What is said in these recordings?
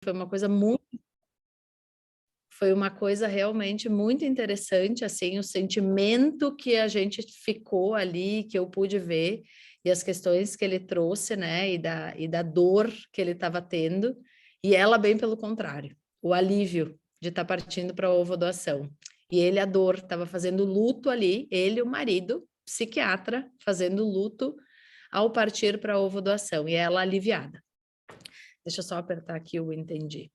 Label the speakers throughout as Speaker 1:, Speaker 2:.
Speaker 1: foi uma coisa muito... Foi uma coisa realmente muito interessante, assim, o sentimento que a gente ficou ali, que eu pude ver, e as questões que ele trouxe, né, e da dor que ele estava tendo, e ela bem pelo contrário, o alívio de estar partindo para a ovodoação. E ele, a dor, estava fazendo luto ali, ele, o marido, psiquiatra, fazendo luto ao partir para a ovodoação, e ela aliviada. Deixa eu só apertar aqui o entendi.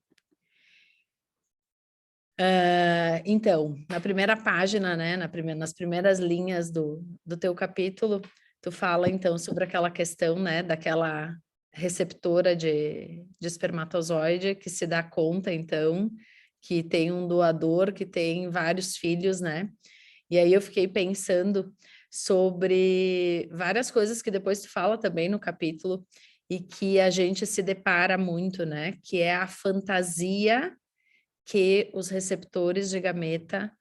Speaker 1: Então, na primeira página, né, nas primeiras linhas do teu capítulo, tu fala, então, sobre aquela questão, né, daquela receptora de espermatozoide que se dá conta, então, que tem um doador que tem vários filhos, né? E aí eu fiquei pensando sobre várias coisas que depois tu fala também no capítulo e que a gente se depara muito, né? Que é a fantasia que os receptores de gameta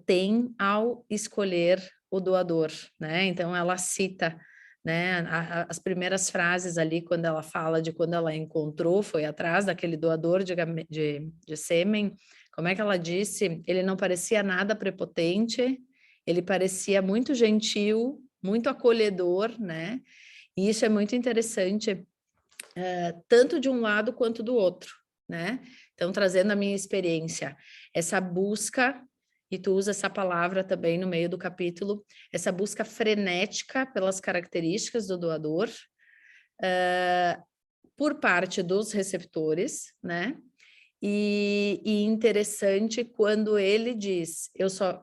Speaker 1: têm ao escolher o doador, né? Então ela cita, né, as primeiras frases ali quando ela fala de quando ela encontrou, foi atrás daquele doador de sêmen. Como é que ela disse? Ele não parecia nada prepotente, ele parecia muito gentil, muito acolhedor, né? E isso é muito interessante, tanto de um lado quanto do outro, né? Então, trazendo a minha experiência, essa busca, e tu usa essa palavra também no meio do capítulo, essa busca frenética pelas características do doador, por parte dos receptores, né? E interessante quando ele diz,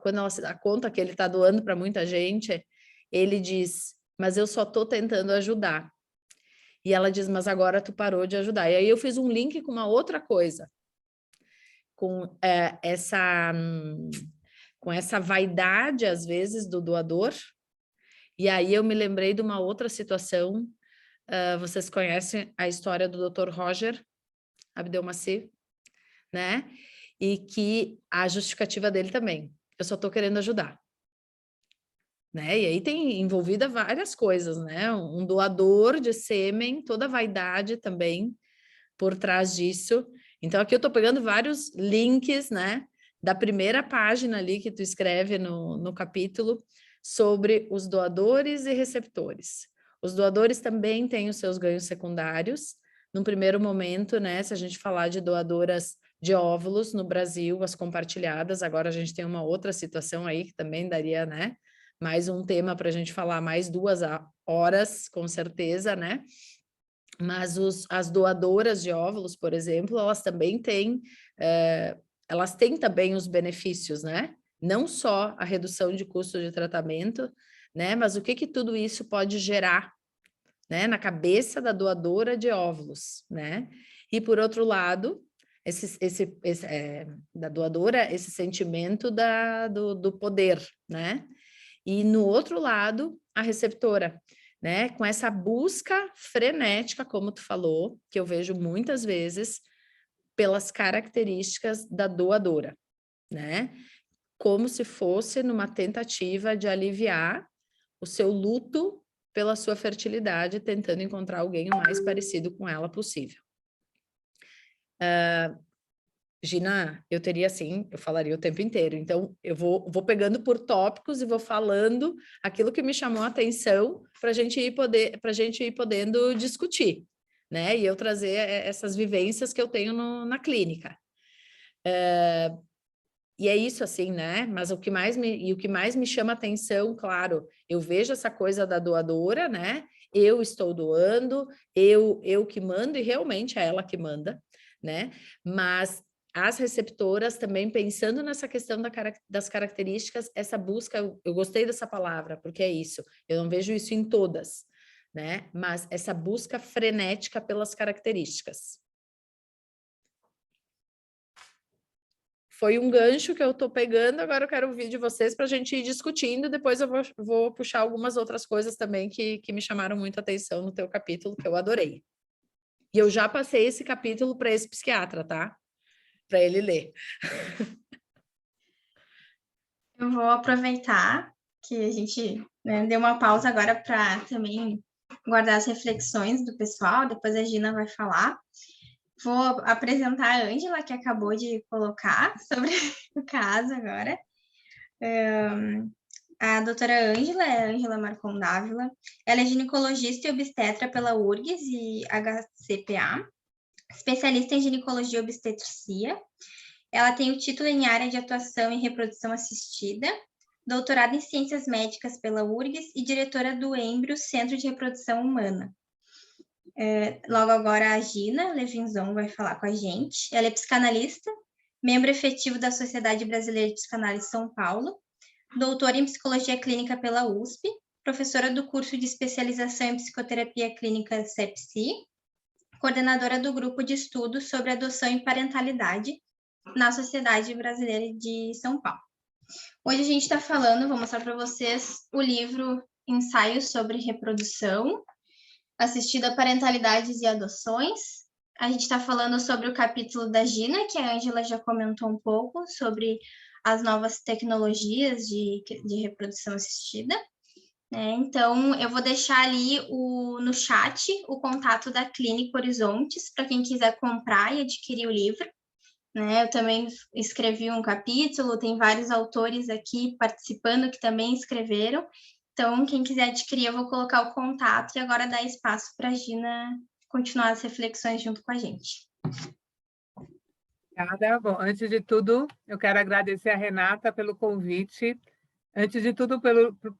Speaker 1: quando ela se dá conta que ele está doando para muita gente, ele diz, mas eu só estou tentando ajudar. E ela diz, mas agora tu parou de ajudar. E aí eu fiz um link com uma outra coisa, com essa vaidade, às vezes, do doador. E aí eu me lembrei de uma outra situação. Vocês conhecem a história do Dr. Roger Abdelmaci, né? E que a justificativa dele também, eu só estou querendo ajudar. Né? E aí tem envolvida várias coisas, né? Um doador de sêmen, toda a vaidade também por trás disso. Então, aqui eu estou pegando vários links, né? Da primeira página ali que tu escreve no capítulo sobre os doadores e receptores. Os doadores também têm os seus ganhos secundários. Num primeiro momento, né? Se a gente falar de doadoras de óvulos no Brasil, as compartilhadas, agora a gente tem uma outra situação aí que também daria, né? Mais um tema para a gente falar mais 2 horas, com certeza, né? Mas as doadoras de óvulos, por exemplo, elas também têm, também os benefícios, né? Não só a redução de custo de tratamento, né? Mas o que tudo isso pode gerar, né? Na cabeça da doadora de óvulos, né? E por outro lado, da doadora, esse sentimento do poder, né? E no outro lado, a receptora, né? Com essa busca frenética, como tu falou, que eu vejo muitas vezes, pelas características da doadora, né? Como se fosse numa tentativa de aliviar o seu luto pela sua fertilidade, tentando encontrar alguém o mais parecido com ela possível. Gina, eu teria assim, eu falaria o tempo inteiro, então eu vou pegando por tópicos e vou falando aquilo que me chamou a atenção para a gente ir podendo discutir, né? E eu trazer essas vivências que eu tenho na clínica. E é isso assim, né? Mas o que mais me chama a atenção, claro, eu vejo essa coisa da doadora, né? Eu estou doando, eu que mando, e realmente é ela que manda, né? Mas as receptoras também pensando nessa questão das características, essa busca, eu gostei dessa palavra, porque é isso, eu não vejo isso em todas, né? Mas essa busca frenética pelas características. Foi um gancho que eu estou pegando, agora eu quero ouvir de vocês para a gente ir discutindo, depois eu vou puxar algumas outras coisas também que me chamaram muito a atenção no teu capítulo, que eu adorei. E eu já passei esse capítulo para esse psiquiatra, tá? Para ele ler.
Speaker 2: Eu vou aproveitar que a gente, né, deu uma pausa agora para também guardar as reflexões do pessoal, depois a Gina vai falar. Vou apresentar a Ângela, que acabou de colocar sobre o caso agora. A doutora Ângela é a Ângela Marcon Dávila. Ela é ginecologista e obstetra pela URGS e HCPA, especialista em ginecologia e obstetrícia. Ela tem o título em área de atuação em reprodução assistida, doutorado em ciências médicas pela URGS e diretora do Embrio Centro de Reprodução Humana. Logo agora a Gina Levinzon vai falar com a gente. Ela é psicanalista, membro efetivo da Sociedade Brasileira de Psicanálise São Paulo, doutora em psicologia clínica pela USP, professora do curso de especialização em psicoterapia clínica CEPSI, coordenadora do grupo de estudos sobre adoção e parentalidade na Sociedade Brasileira de São Paulo. Hoje a gente está falando, vou mostrar para vocês o livro Ensaios sobre Reprodução, assistida Parentalidades e Adoções. A gente está falando sobre o capítulo da Gina, que a Ângela já comentou um pouco, sobre as novas tecnologias de reprodução assistida. Então, eu vou deixar ali no chat o contato da Clínica Horizontes, para quem quiser comprar e adquirir o livro. Eu também escrevi um capítulo, tem vários autores aqui participando que também escreveram. Então, quem quiser adquirir, eu vou colocar o contato e agora dar espaço para a Gina continuar as reflexões junto com a gente.
Speaker 3: Obrigada. Bom, antes de tudo, eu quero agradecer a Renata pelo convite. Antes de tudo,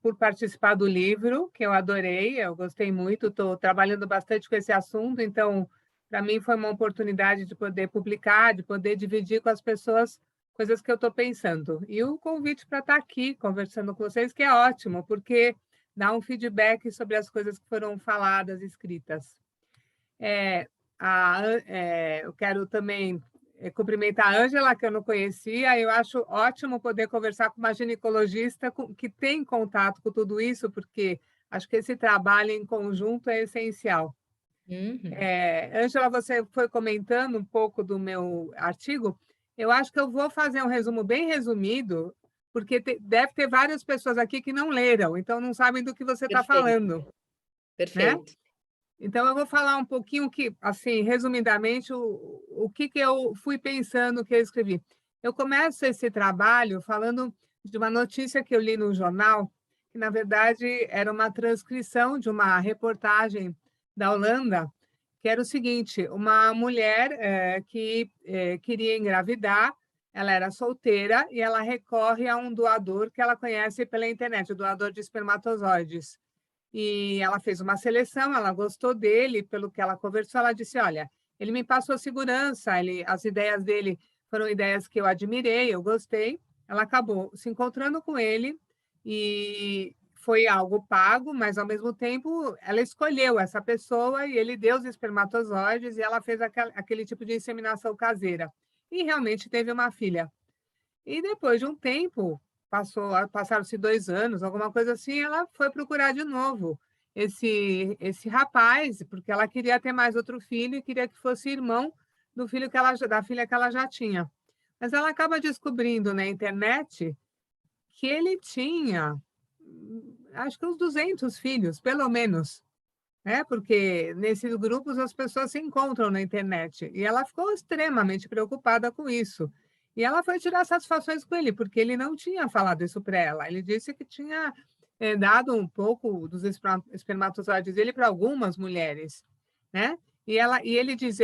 Speaker 3: por participar do livro, que eu adorei, eu gostei muito, estou trabalhando bastante com esse assunto, então, para mim foi uma oportunidade de poder publicar, de poder dividir com as pessoas coisas que eu estou pensando. E o convite para estar aqui conversando com vocês, que é ótimo, porque dá um feedback sobre as coisas que foram faladas, escritas. Eu quero também cumprimentar a Ângela, que eu não conhecia. Eu acho ótimo poder conversar com uma ginecologista que tem contato com tudo isso, porque acho que esse trabalho em conjunto é essencial. Ângela, você foi comentando um pouco do meu artigo. Eu acho que eu vou fazer um resumo bem resumido, porque deve ter várias pessoas aqui que não leram, então não sabem do que você está falando.
Speaker 1: Perfeito.
Speaker 3: Né? Então, eu vou falar um pouquinho assim, resumidamente, o que eu fui pensando que eu escrevi. Eu começo esse trabalho falando de uma notícia que eu li no jornal, que, na verdade, era uma transcrição de uma reportagem da Holanda, que era o seguinte: uma mulher que queria engravidar, ela era solteira e ela recorre a um doador que ela conhece pela internet, o doador de espermatozoides. E ela fez uma seleção, ela gostou dele, pelo que ela conversou, ela disse, olha, ele me passou segurança, as ideias dele foram ideias que eu admirei, eu gostei. Ela acabou se encontrando com ele e foi algo pago, mas, ao mesmo tempo, ela escolheu essa pessoa e ele deu os espermatozoides e ela fez aquele tipo de inseminação caseira. E realmente teve uma filha. E depois de um tempo, passaram-se 2 anos, alguma coisa assim, ela foi procurar de novo esse rapaz, porque ela queria ter mais outro filho e queria que fosse irmão da filha que ela já tinha. Mas ela acaba descobrindo na internet que ele tinha, acho que uns 200 filhos, pelo menos, né? Porque nesses grupos as pessoas se encontram na internet. E ela ficou extremamente preocupada com isso. E ela foi tirar satisfações com ele, porque ele não tinha falado isso para ela. Ele disse que tinha dado um pouco dos espermatozoides dele para algumas mulheres, né? E ele diz,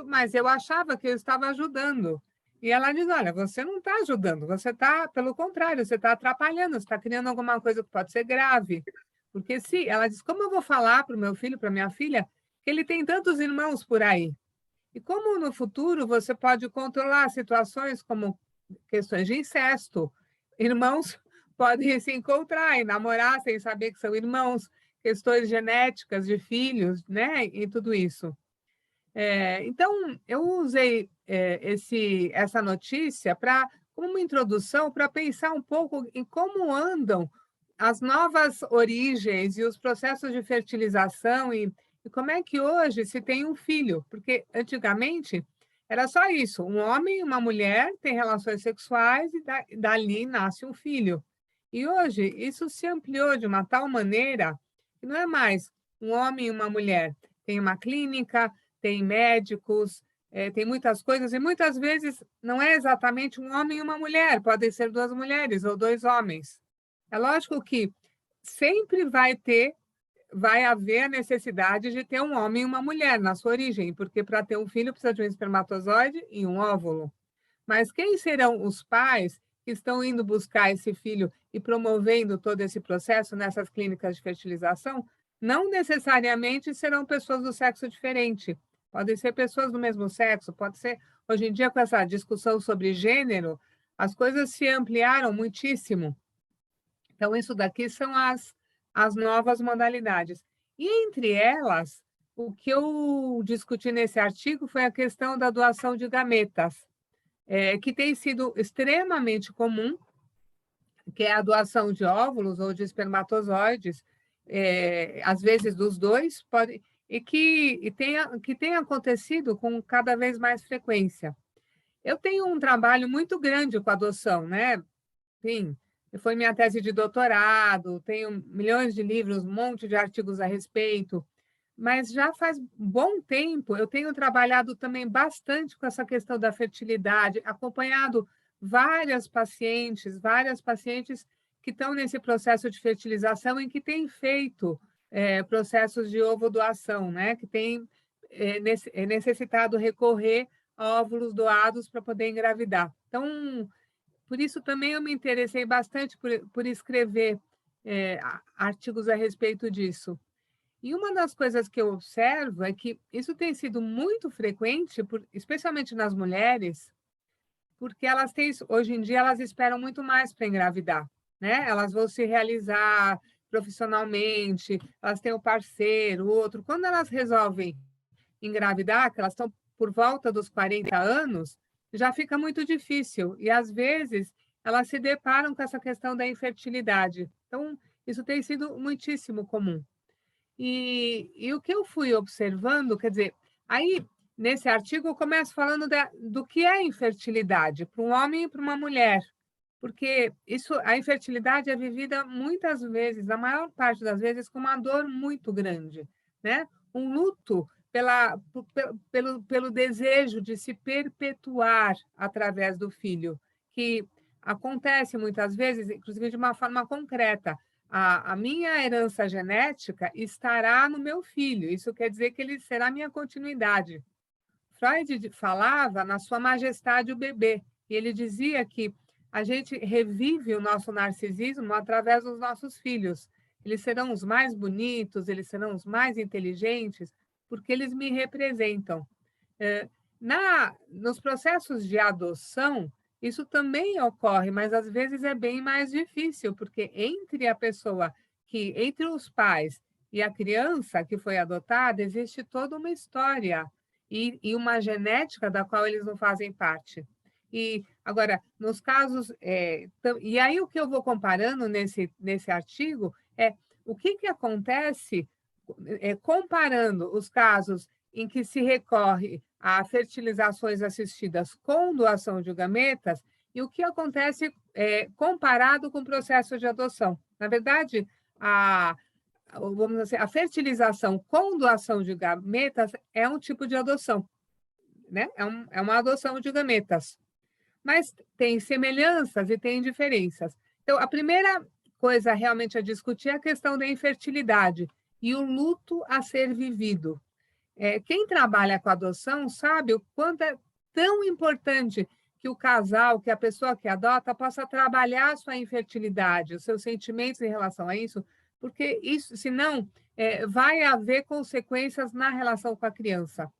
Speaker 3: mas eu achava que eu estava ajudando. E ela diz, olha, você não está ajudando, você está, pelo contrário, você está atrapalhando, você está criando alguma coisa que pode ser grave. Porque se ela diz, como eu vou falar para o meu filho, para minha filha, que ele tem tantos irmãos por aí? E como no futuro você pode controlar situações como questões de incesto? Irmãos podem se encontrar e namorar sem saber que são irmãos, questões genéticas de filhos, né? E tudo isso. Então, eu usei essa notícia como uma introdução para pensar um pouco em como andam as novas origens e os processos de fertilização e como é que hoje se tem um filho, porque antigamente era só isso, um homem e uma mulher têm relações sexuais e dali nasce um filho. E hoje isso se ampliou de uma tal maneira que não é mais um homem e uma mulher, tem uma clínica, tem médicos, tem muitas coisas, e muitas vezes não é exatamente um homem e uma mulher, podem ser 2 mulheres ou 2 homens. É lógico que sempre vai haver a necessidade de ter um homem e uma mulher na sua origem, porque para ter um filho precisa de um espermatozoide e um óvulo. Mas quem serão os pais que estão indo buscar esse filho e promovendo todo esse processo nessas clínicas de fertilização? Não necessariamente serão pessoas do sexo diferente. Podem ser pessoas do mesmo sexo, pode ser... Hoje em dia, com essa discussão sobre gênero, as coisas se ampliaram muitíssimo. Então, isso daqui são as novas modalidades. E, entre elas, o que eu discuti nesse artigo foi a questão da doação de gametas, que tem sido extremamente comum, que é a doação de óvulos ou de espermatozoides, às vezes dos dois, que tem acontecido com cada vez mais frequência. Eu tenho um trabalho muito grande com adoção, né? Enfim, foi minha tese de doutorado, tenho milhões de livros, um monte de artigos a respeito, mas já faz bom tempo eu tenho trabalhado também bastante com essa questão da fertilidade, acompanhado várias pacientes que estão nesse processo de fertilização e que têm feito processos de ovodoação, né? Que têm necessitado recorrer a óvulos doados para poder engravidar. Então, por isso também eu me interessei bastante por escrever artigos a respeito disso. E uma das coisas que eu observo é que isso tem sido muito frequente, especialmente nas mulheres, porque hoje em dia, elas esperam muito mais para engravidar, né? Elas vão se realizar profissionalmente, elas têm um parceiro, outro. Quando elas resolvem engravidar, que elas estão por volta dos 40 anos, já fica muito difícil. E, às vezes, elas se deparam com essa questão da infertilidade. Então, isso tem sido muitíssimo comum. E o que eu fui observando, quer dizer, aí, nesse artigo, eu começo falando do que é infertilidade para um homem e para uma mulher. Porque a infertilidade é vivida muitas vezes, na maior parte das vezes, com uma dor muito grande, né? Um luto pelo desejo de se perpetuar através do filho, que acontece muitas vezes, inclusive de uma forma concreta. A minha herança genética estará no meu filho, isso quer dizer que ele será minha continuidade. Freud falava na sua majestade o bebê, e ele dizia que a gente revive o nosso narcisismo através dos nossos filhos. Eles serão os mais bonitos, eles serão os mais inteligentes, porque eles me representam. Nos processos de adoção, isso também ocorre, mas às vezes é bem mais difícil, porque entre os pais e a criança que foi adotada, existe toda uma história e uma genética da qual eles não fazem parte. E agora, nos casos... e aí o que eu vou comparando nesse artigo é o que acontece comparando os casos em que se recorre a fertilizações assistidas com doação de gametas e o que acontece comparado com o processo de adoção. Na verdade, vamos dizer, a fertilização com doação de gametas é um tipo de adoção, né? É uma adoção de gametas. Mas tem semelhanças e tem diferenças. Então, a primeira coisa realmente a discutir é a questão da infertilidade e o luto a ser vivido. Quem trabalha com adoção sabe o quanto é tão importante que o casal, que a pessoa que adota, possa trabalhar a sua infertilidade, os seus sentimentos em relação a isso, porque isso, senão, vai haver consequências na relação com a criança.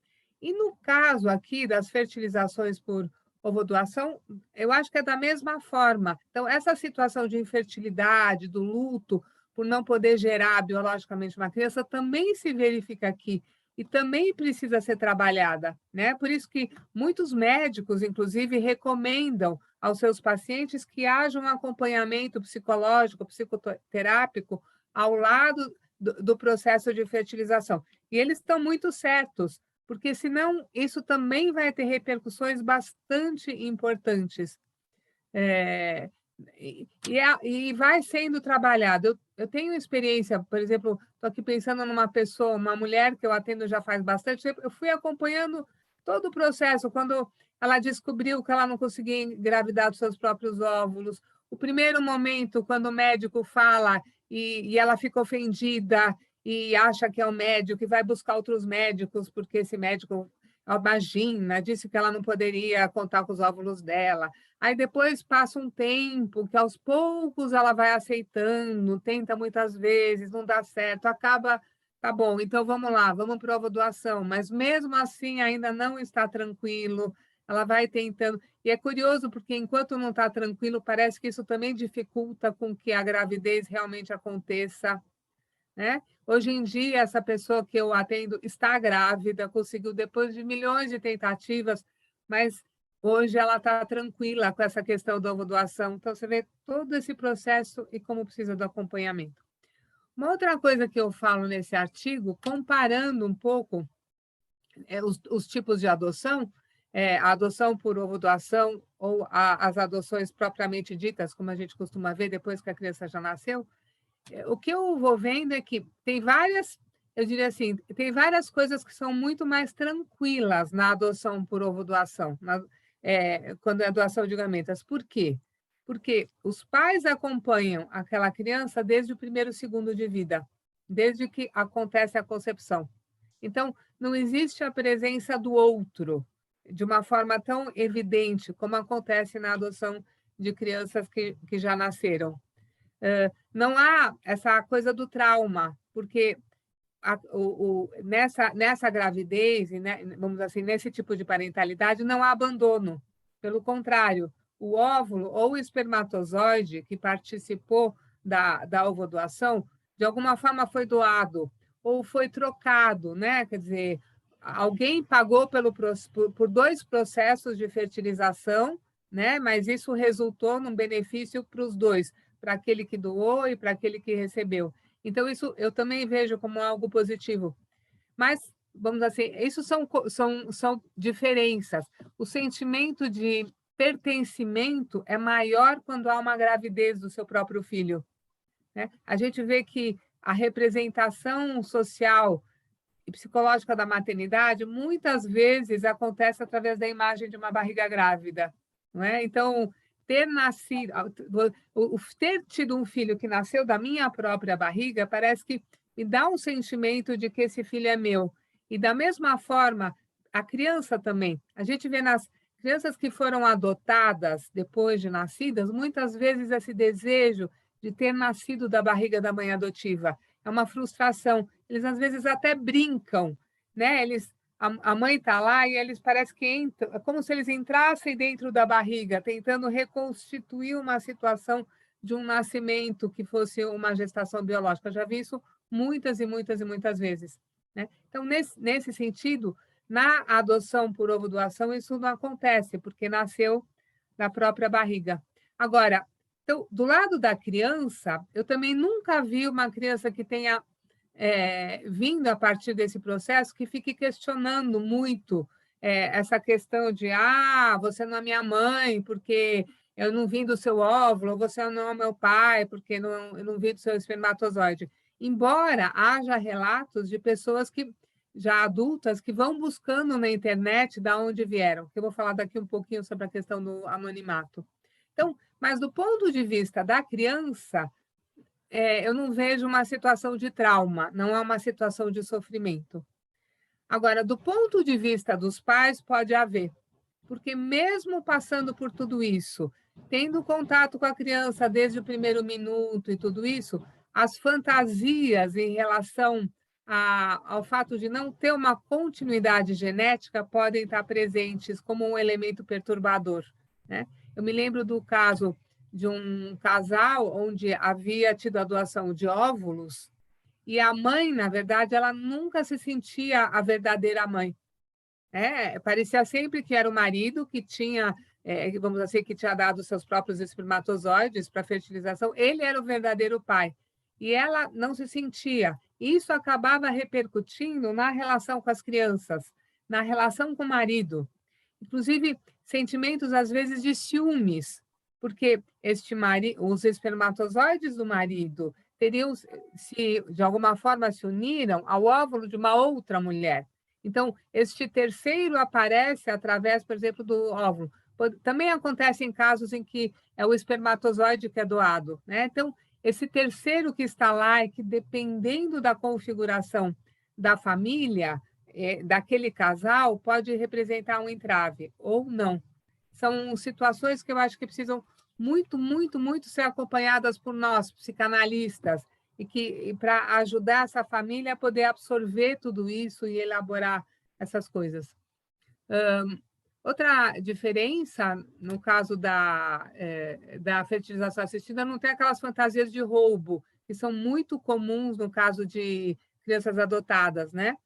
Speaker 3: E no caso aqui das fertilizações por ovodoação, eu acho que é da mesma forma. Então, essa situação de infertilidade, do luto, por não poder gerar biologicamente uma criança, também se verifica aqui e também precisa ser trabalhada, né? Por isso que muitos médicos, inclusive, recomendam aos seus pacientes que haja um acompanhamento psicológico, psicoterápico, ao lado do processo de fertilização. E eles estão muito certos, porque senão isso também vai ter repercussões bastante importantes. E vai sendo trabalhado. Eu tenho experiência, por exemplo, estou aqui pensando numa pessoa, uma mulher que eu atendo já faz bastante tempo, eu fui acompanhando todo o processo, quando ela descobriu que ela não conseguia engravidar dos seus próprios óvulos, o primeiro momento, quando o médico fala e ela fica ofendida e acha que é o médico, que vai buscar outros médicos, porque esse médico, imagina, disse que ela não poderia contar com os óvulos dela. Aí depois passa um tempo que aos poucos ela vai aceitando, tenta muitas vezes, não dá certo, acaba, tá bom, então vamos lá, vamos para a ovodoação, mas mesmo assim ainda não está tranquilo, ela vai tentando. E é curioso porque enquanto não está tranquilo, parece que isso também dificulta com que a gravidez realmente aconteça, né? Hoje em dia, essa pessoa que eu atendo está grávida, conseguiu depois de milhões de tentativas, mas hoje ela está tranquila com essa questão da ovodoação. Então, você vê todo esse processo e como precisa do acompanhamento. Uma outra coisa que eu falo nesse artigo, comparando um pouco os tipos de adoção, a adoção por ovodoação ou as adoções propriamente ditas, como a gente costuma ver depois que a criança já nasceu, o que eu vou vendo é que tem várias, eu diria assim, tem várias coisas que são muito mais tranquilas na adoção por ovodoação, quando é doação de gametas. Por quê? Porque os pais acompanham aquela criança desde o primeiro segundo de vida, desde que acontece a concepção. Então, não existe a presença do outro de uma forma tão evidente como acontece na adoção de crianças que já nasceram. Não há essa coisa do trauma, porque nessa gravidez, né, vamos dizer assim, nesse tipo de parentalidade, não há abandono. Pelo contrário, o óvulo ou o espermatozoide que participou da ovodoação, de alguma forma foi doado ou foi trocado, né? Quer dizer, alguém pagou por 2 processos de fertilização, né? Mas isso resultou num benefício para os 2, para aquele que doou e para aquele que recebeu. Então, isso eu também vejo como algo positivo. Mas, vamos dizer assim, isso são diferenças. O sentimento de pertencimento é maior quando há uma gravidez do seu próprio filho, né? A gente vê que a representação social e psicológica da maternidade muitas vezes acontece através da imagem de uma barriga grávida, não é? Então, ter tido um filho que nasceu da minha própria barriga parece que me dá um sentimento de que esse filho é meu. E da mesma forma, a criança também. A gente vê nas crianças que foram adotadas depois de nascidas, muitas vezes esse desejo de ter nascido da barriga da mãe adotiva é uma frustração. Eles às vezes até brincam, né? A mãe está lá e eles parece que entram, é como se eles entrassem dentro da barriga, tentando reconstituir uma situação de um nascimento que fosse uma gestação biológica. Eu já vi isso muitas e muitas e muitas vezes, né? Então, nesse sentido, na adoção por ovodoação, isso não acontece, porque nasceu da própria barriga. Agora, então, do lado da criança, eu também nunca vi uma criança que tenha vindo a partir desse processo que fique questionando muito essa questão de você não é minha mãe, porque eu não vim do seu óvulo, ou você não é meu pai, porque eu não vim do seu espermatozoide. Embora haja relatos de pessoas que já adultas que vão buscando na internet de onde vieram, que eu vou falar daqui um pouquinho sobre a questão do anonimato. Então, mas do ponto de vista da criança, eu não vejo uma situação de trauma, não é uma situação de sofrimento. Agora, do ponto de vista dos pais, pode haver, porque mesmo passando por tudo isso, tendo contato com a criança desde o primeiro minuto e tudo isso, as fantasias em relação ao fato de não ter uma continuidade genética podem estar presentes como um elemento perturbador, né? Eu me lembro do caso de um casal onde havia tido a doação de óvulos e a mãe, na verdade, ela nunca se sentia a verdadeira mãe. Parecia sempre que era o marido que tinha, vamos dizer, que tinha dado seus próprios espermatozoides para fertilização, ele era o verdadeiro pai. E ela não se sentia. Isso acabava repercutindo na relação com as crianças, na relação com o marido. Inclusive, sentimentos, às vezes, de ciúmes, porque os espermatozoides do marido de alguma forma, se uniram ao óvulo de uma outra mulher. Então, este terceiro aparece através, por exemplo, do óvulo. Também acontece em casos em que é o espermatozoide que é doado, né? Então, esse terceiro que está lá é que, dependendo da configuração da família, daquele casal, pode representar um entrave ou não. São situações que eu acho que precisam muito, muito, muito ser acompanhadas por nós, psicanalistas, e para ajudar essa família a poder absorver tudo isso e elaborar essas coisas. Outra diferença, no caso da fertilização assistida, não tem aquelas fantasias de roubo, que são muito comuns no caso de crianças adotadas, né?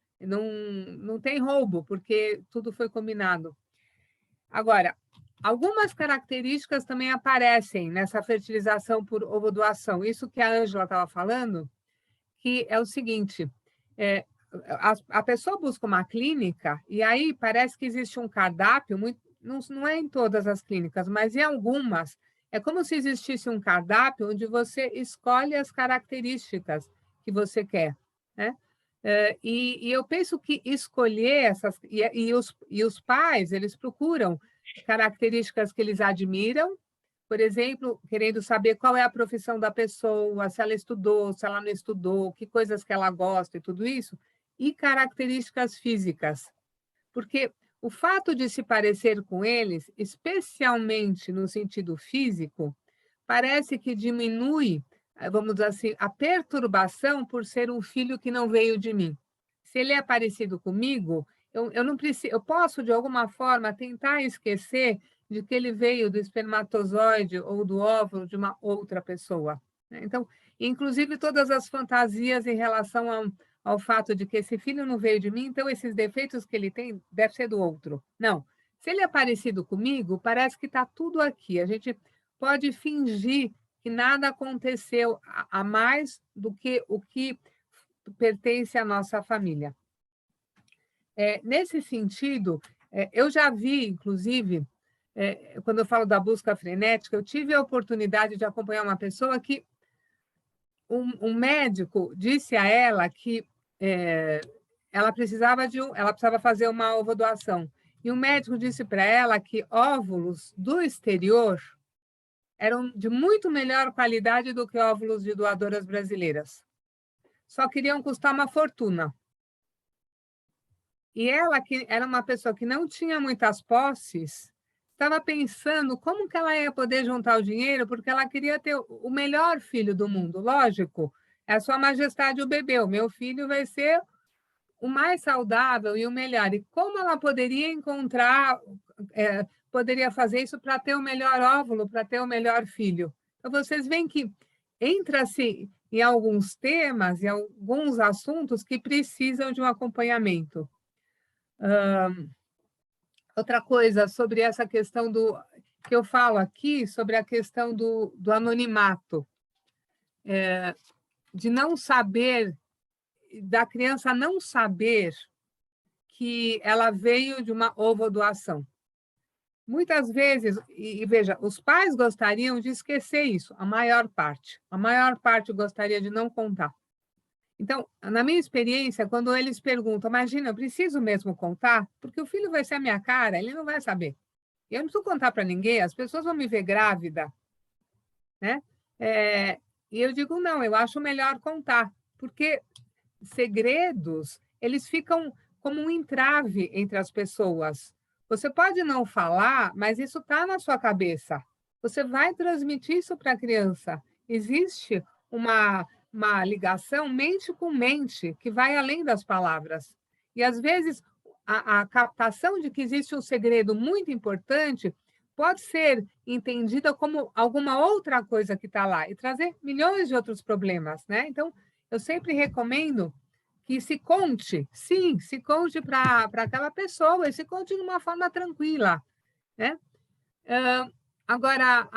Speaker 3: Não tem roubo, porque tudo foi combinado. Agora, algumas características também aparecem nessa fertilização por ovodoação. Isso que a Ângela estava falando, que é o seguinte, a pessoa busca uma clínica e aí parece que existe um cardápio, não é em todas as clínicas, mas em algumas, é como se existisse um cardápio onde você escolhe as características que você quer, né? E eu penso que escolher essas... E os pais, eles procuram características que eles admiram, por exemplo, querendo saber qual é a profissão da pessoa, se ela estudou, se ela não estudou, que coisas que ela gosta e tudo isso, e características físicas. Porque o fato de se parecer com eles, especialmente no sentido físico, parece que diminui, vamos dizer assim, a perturbação por ser um filho que não veio de mim. Se ele é parecido comigo, eu não preciso, eu posso, de alguma forma, tentar esquecer de que ele veio do espermatozoide ou do óvulo de uma outra pessoa. Então, inclusive, todas as fantasias em relação ao fato de que esse filho não veio de mim, então esses defeitos que ele tem deve ser do outro. Não. Se ele é parecido comigo, parece que está tudo aqui. A gente pode fingir que nada aconteceu a mais do que o que pertence à nossa família. Nesse sentido, eu já vi, inclusive, quando eu falo da busca frenética, eu tive a oportunidade de acompanhar uma pessoa que um médico disse a ela que ela precisava fazer uma ovodoação. E o médico disse para ela que óvulos do exterior eram de muito melhor qualidade do que óvulos de doadoras brasileiras. Só queriam custar uma fortuna. E ela, que era uma pessoa que não tinha muitas posses, estava pensando como que ela ia poder juntar o dinheiro, porque ela queria ter o melhor filho do mundo. Lógico, é a Sua Majestade o bebê, o meu filho vai ser o mais saudável e o melhor. E como ela poderia encontrar, poderia fazer isso para ter o melhor óvulo, para ter o melhor filho? Então, vocês veem que entra-se em alguns temas, em alguns assuntos que precisam de um acompanhamento. Outra coisa sobre essa questão que eu falo aqui, sobre a questão do anonimato, de não saber, da criança não saber que ela veio de uma ovodoação. Muitas vezes, e veja, os pais gostariam de esquecer isso, a maior parte gostaria de não contar. Então, na minha experiência, quando eles perguntam, imagina, eu preciso mesmo contar? Porque o filho vai ser a minha cara, ele não vai saber. Eu não preciso contar para ninguém, as pessoas vão me ver grávida, né? E eu digo, não, eu acho melhor contar, porque segredos, eles ficam como um entrave entre as pessoas. Você pode não falar, mas isso está na sua cabeça. Você vai transmitir isso para a criança. Existe uma ligação mente com mente, que vai além das palavras. E, às vezes, a captação de que existe um segredo muito importante pode ser entendida como alguma outra coisa que está lá e trazer milhões de outros problemas, né? Então, eu sempre recomendo que se conte, sim, se conte para aquela pessoa e se conte de uma forma tranquila, né? Agora,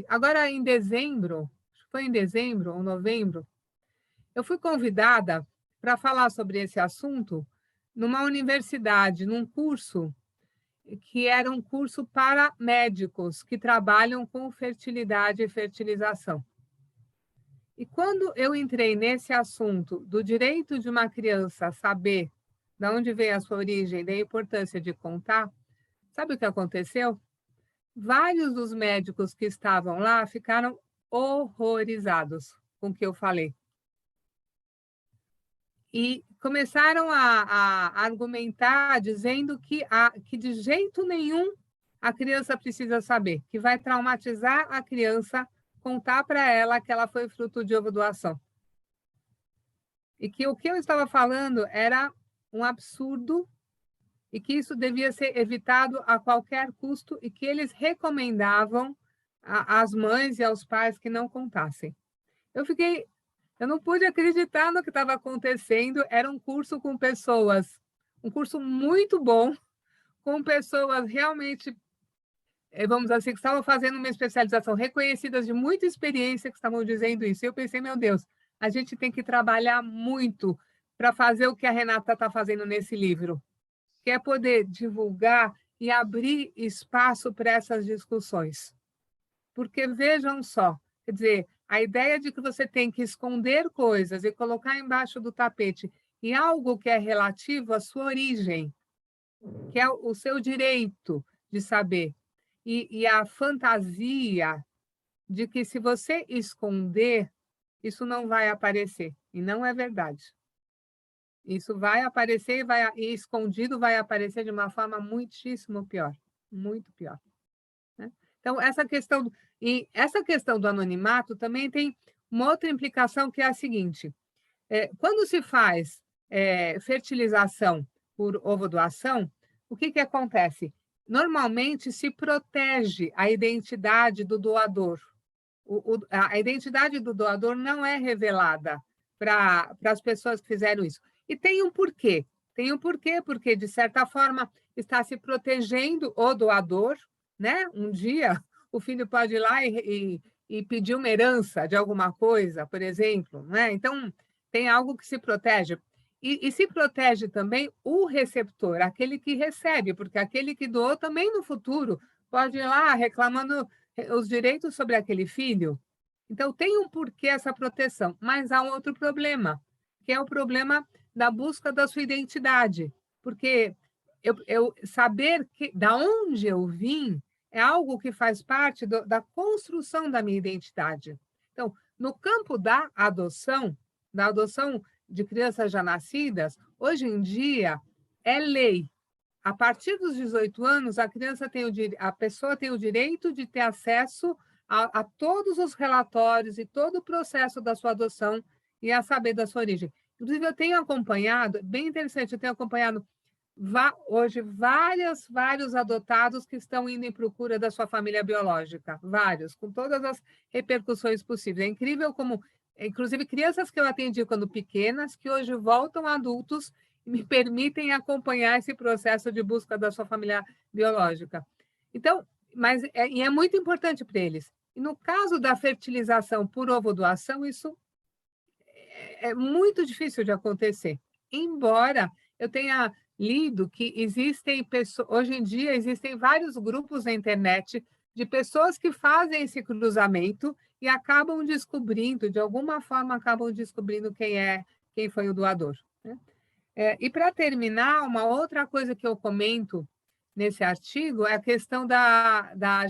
Speaker 3: agora em dezembro, foi em dezembro ou novembro, eu fui convidada para falar sobre esse assunto numa universidade, num curso que era um curso para médicos que trabalham com fertilidade e fertilização. E quando eu entrei nesse assunto do direito de uma criança saber de onde veio a sua origem, da importância de contar, sabe o que aconteceu? Vários dos médicos que estavam lá ficaram horrorizados com o que eu falei. E começaram a argumentar dizendo que de jeito nenhum a criança precisa saber, que vai traumatizar a criança contar para ela que ela foi fruto de ovodoação. E que o que eu estava falando era um absurdo e que isso devia ser evitado a qualquer custo e que eles recomendavam às mães e aos pais que não contassem. Eu não pude acreditar no que estava acontecendo, era um curso com pessoas, um curso muito bom, com pessoas realmente, vamos dizer assim, que estavam fazendo uma especialização, reconhecidas de muita experiência, que estavam dizendo isso. E eu pensei, meu Deus, a gente tem que trabalhar muito para fazer o que a Renata está fazendo nesse livro, que é poder divulgar e abrir espaço para essas discussões. Porque vejam só, quer dizer, a ideia de que você tem que esconder coisas e colocar embaixo do tapete e algo que é relativo à sua origem, que é o seu direito de saber, e a fantasia de que se você esconder, isso não vai aparecer, e não é verdade. Isso vai aparecer e escondido vai aparecer de uma forma muitíssimo pior, muito pior. Né? Então, essa questão do anonimato também tem uma outra implicação, que é a seguinte: quando se faz fertilização por ovodoação, o que acontece? Normalmente se protege a identidade do doador. A identidade do doador não é revelada para as pessoas que fizeram isso. E tem um porquê. Tem um porquê, porque, de certa forma, está se protegendo o doador, né? Um dia o filho pode ir lá e pedir uma herança de alguma coisa, por exemplo, né? Então, tem algo que se protege. E se protege também o receptor, aquele que recebe, porque aquele que doou também no futuro pode ir lá reclamando os direitos sobre aquele filho. Então, tem um porquê essa proteção, mas há um outro problema, que é o problema da busca da sua identidade, porque eu saber da onde eu vim é algo que faz parte da construção da minha identidade. Então, no campo da adoção de crianças já nascidas, hoje em dia é lei. A partir dos 18 anos, a pessoa tem o direito de ter acesso a todos os relatórios e todo o processo da sua adoção e a saber da sua origem. Inclusive, eu tenho acompanhado, bem interessante, eu tenho acompanhado hoje vários adotados que estão indo em procura da sua família biológica, vários, com todas as repercussões possíveis. É incrível como, inclusive, crianças que eu atendi quando pequenas, que hoje voltam adultos e me permitem acompanhar esse processo de busca da sua família biológica. Então, e é muito importante para eles. E no caso da fertilização por ovodoação, isso é muito difícil de acontecer. Embora eu tenha lido que existem pessoas, hoje em dia existem vários grupos na internet de pessoas que fazem esse cruzamento e acabam descobrindo, de alguma forma, quem foi o doador. Né? E para terminar, uma outra coisa que eu comento nesse artigo é a questão da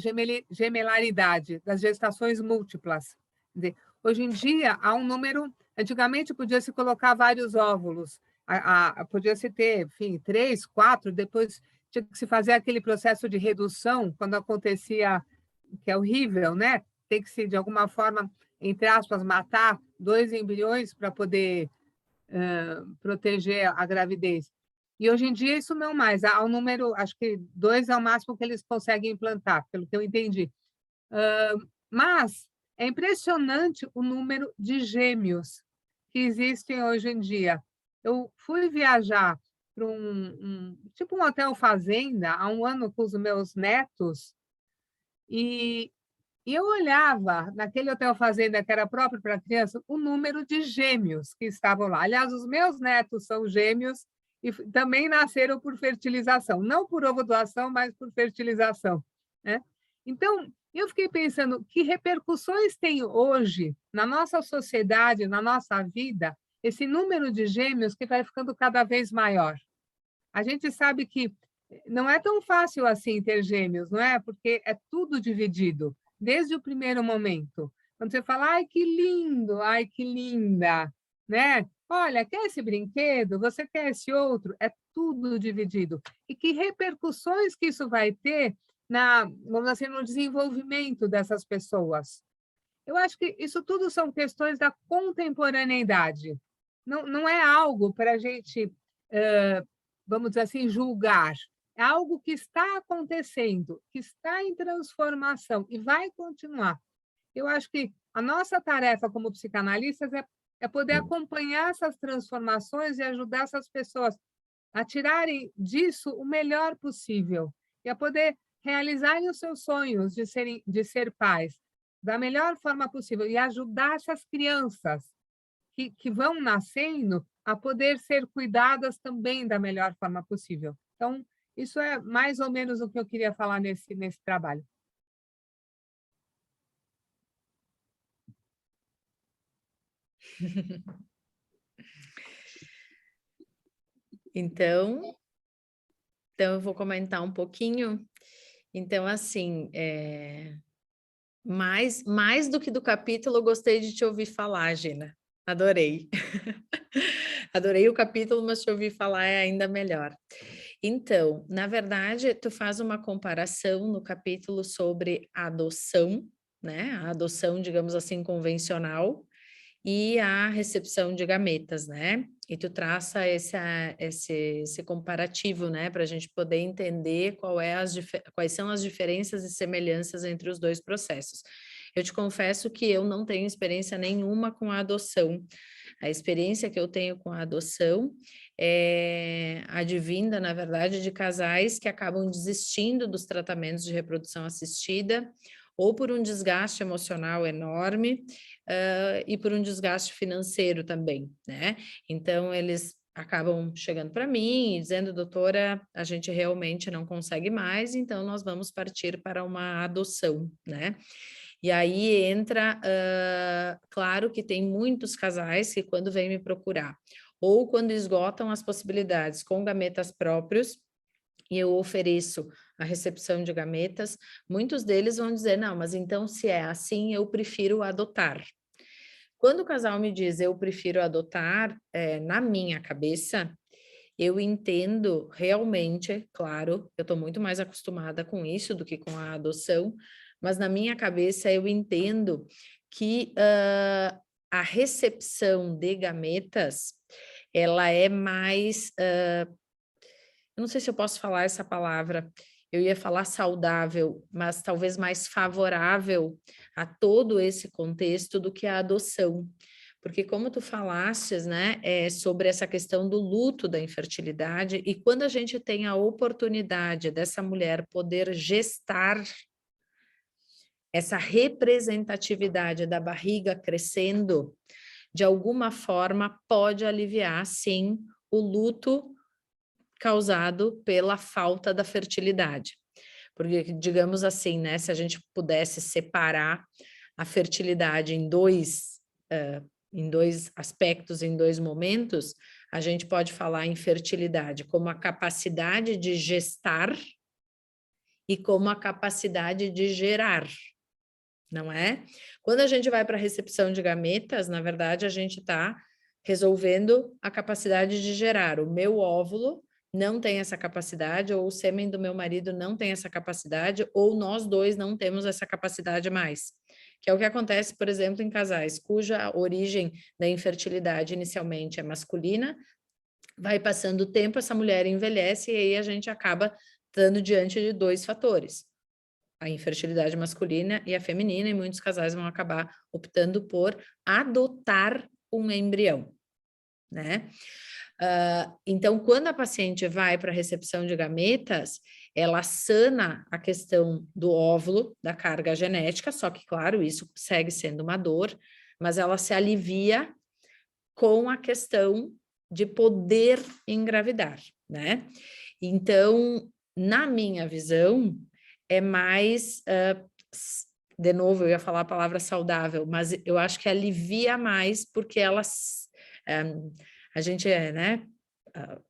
Speaker 3: gemelaridade, das gestações múltiplas. Quer dizer, hoje em dia, há um número... Antigamente, podia-se colocar vários óvulos, podia-se ter, enfim, 3, 4, depois tinha que se fazer aquele processo de redução, quando acontecia, que é horrível, né? Tem que se, de alguma forma, entre aspas, matar 2 embriões para poder proteger a gravidez. E hoje em dia isso não mais, há um número, acho que 2 é o máximo que eles conseguem implantar, pelo que eu entendi. Mas é impressionante o número de gêmeos que existem hoje em dia. Eu fui viajar para tipo um hotel fazenda há um ano com os meus netos e eu olhava naquele hotel fazenda que era próprio para criança, o número de gêmeos que estavam lá. Aliás, os meus netos são gêmeos e também nasceram por fertilização, não por ovodoação, mas por fertilização. Né? Então, Eu fiquei pensando, que repercussões tem hoje na nossa sociedade, na nossa vida, esse número de gêmeos que vai ficando cada vez maior? A gente sabe que não é tão fácil assim ter gêmeos, não é? Porque é tudo dividido, desde o primeiro momento. Quando você fala, ai, que lindo, ai, que linda, né? Olha, quer esse brinquedo? Você quer esse outro? É tudo dividido. E que repercussões que isso vai ter vamos dizer, no desenvolvimento dessas pessoas? Eu acho que isso tudo são questões da contemporaneidade. Não é algo para a gente, vamos dizer assim, julgar. É algo que está acontecendo, que está em transformação e vai continuar. Eu acho que a nossa tarefa como psicanalistas é poder acompanhar essas transformações e ajudar essas pessoas a tirarem disso o melhor possível e a poder realizarem os seus sonhos de ser pais da melhor forma possível e ajudar essas crianças que vão nascendo a poder ser cuidadas também da melhor forma possível. Então, isso é mais ou menos o que eu queria falar nesse trabalho.
Speaker 1: Então eu vou comentar um pouquinho. Então, assim, mais do que do capítulo, eu gostei de te ouvir falar, Gina. Adorei. Adorei o capítulo, mas te ouvir falar é ainda melhor. Então, na verdade, tu faz uma comparação no capítulo sobre a adoção, né? A adoção, digamos assim, convencional, e a recepção de gametas, né? E tu traça esse comparativo, né? Para a gente poder entender quais são as diferenças e semelhanças entre os dois processos. Eu te confesso que eu não tenho experiência nenhuma com a adoção. A experiência que eu tenho com a adoção é advinda, na verdade, de casais que acabam desistindo dos tratamentos de reprodução assistida, ou por um desgaste emocional enorme, e por um desgaste financeiro também, né? Então, eles acabam chegando para mim e dizendo, doutora, a gente realmente não consegue mais, então nós vamos partir para uma adoção, né? E aí entra, claro que tem muitos casais que quando vêm me procurar, ou quando esgotam as possibilidades com gametas próprios, e eu ofereço a recepção de gametas, muitos deles vão dizer, não, mas então se é assim, eu prefiro adotar. Quando o casal me diz, eu prefiro adotar, na minha cabeça, eu entendo realmente, claro, eu estou muito mais acostumada com isso do que com a adoção, mas na minha cabeça eu entendo que a recepção de gametas, ela é mais... eu não sei se eu posso falar essa palavra, eu ia falar saudável, mas talvez mais favorável a todo esse contexto do que a adoção. Porque como tu falastes, né, sobre essa questão do luto da infertilidade, e quando a gente tem a oportunidade dessa mulher poder gestar essa representatividade da barriga crescendo, de alguma forma pode aliviar, sim, o luto causado pela falta da fertilidade. Porque, digamos assim, né, se a gente pudesse separar a fertilidade em dois aspectos, em dois momentos, a gente pode falar em fertilidade como a capacidade de gestar e como a capacidade de gerar, não é? Quando a gente vai para a recepção de gametas, na verdade, a gente está resolvendo a capacidade de gerar. O meu óvulo não tem essa capacidade, ou o sêmen do meu marido não tem essa capacidade, ou nós dois não temos essa capacidade mais. Que é o que acontece, por exemplo, em casais cuja origem da infertilidade inicialmente é masculina, vai passando o tempo, essa mulher envelhece e aí a gente acaba estando diante de dois fatores. A infertilidade masculina e a feminina, e muitos casais vão acabar optando por adotar um embrião, né? Então, quando a paciente vai para a recepção de gametas, ela sana a questão do óvulo, da carga genética, só que, claro, isso segue sendo uma dor, mas ela se alivia com a questão de poder engravidar, né? Então, na minha visão, é mais de novo, eu ia falar a palavra saudável, mas eu acho que alivia mais, porque elas, a gente né,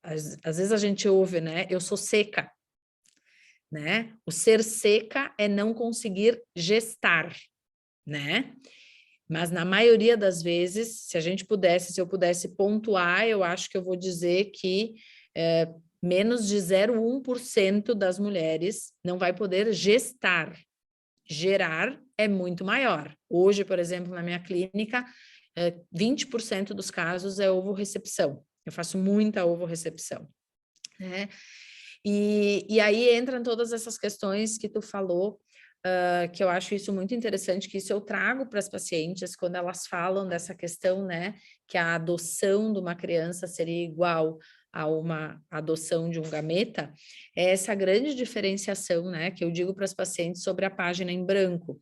Speaker 1: às vezes a gente ouve, né, eu sou seca, né, o ser seca é não conseguir gestar, né, mas na maioria das vezes, se eu pudesse pontuar, eu acho que eu vou dizer que menos de 0,1% das mulheres não vai poder gestar. Gerar é muito maior. Hoje, por exemplo, na minha clínica, 20% dos casos é ovorrecepção. Eu faço muita ovorrecepção, né? E aí entram todas essas questões que tu falou, que eu acho isso muito interessante, que isso eu trago para as pacientes quando elas falam dessa questão, né, que a adoção de uma criança seria igual a uma adoção de um gameta, é essa grande diferenciação, né, que eu digo para as pacientes sobre a página em branco.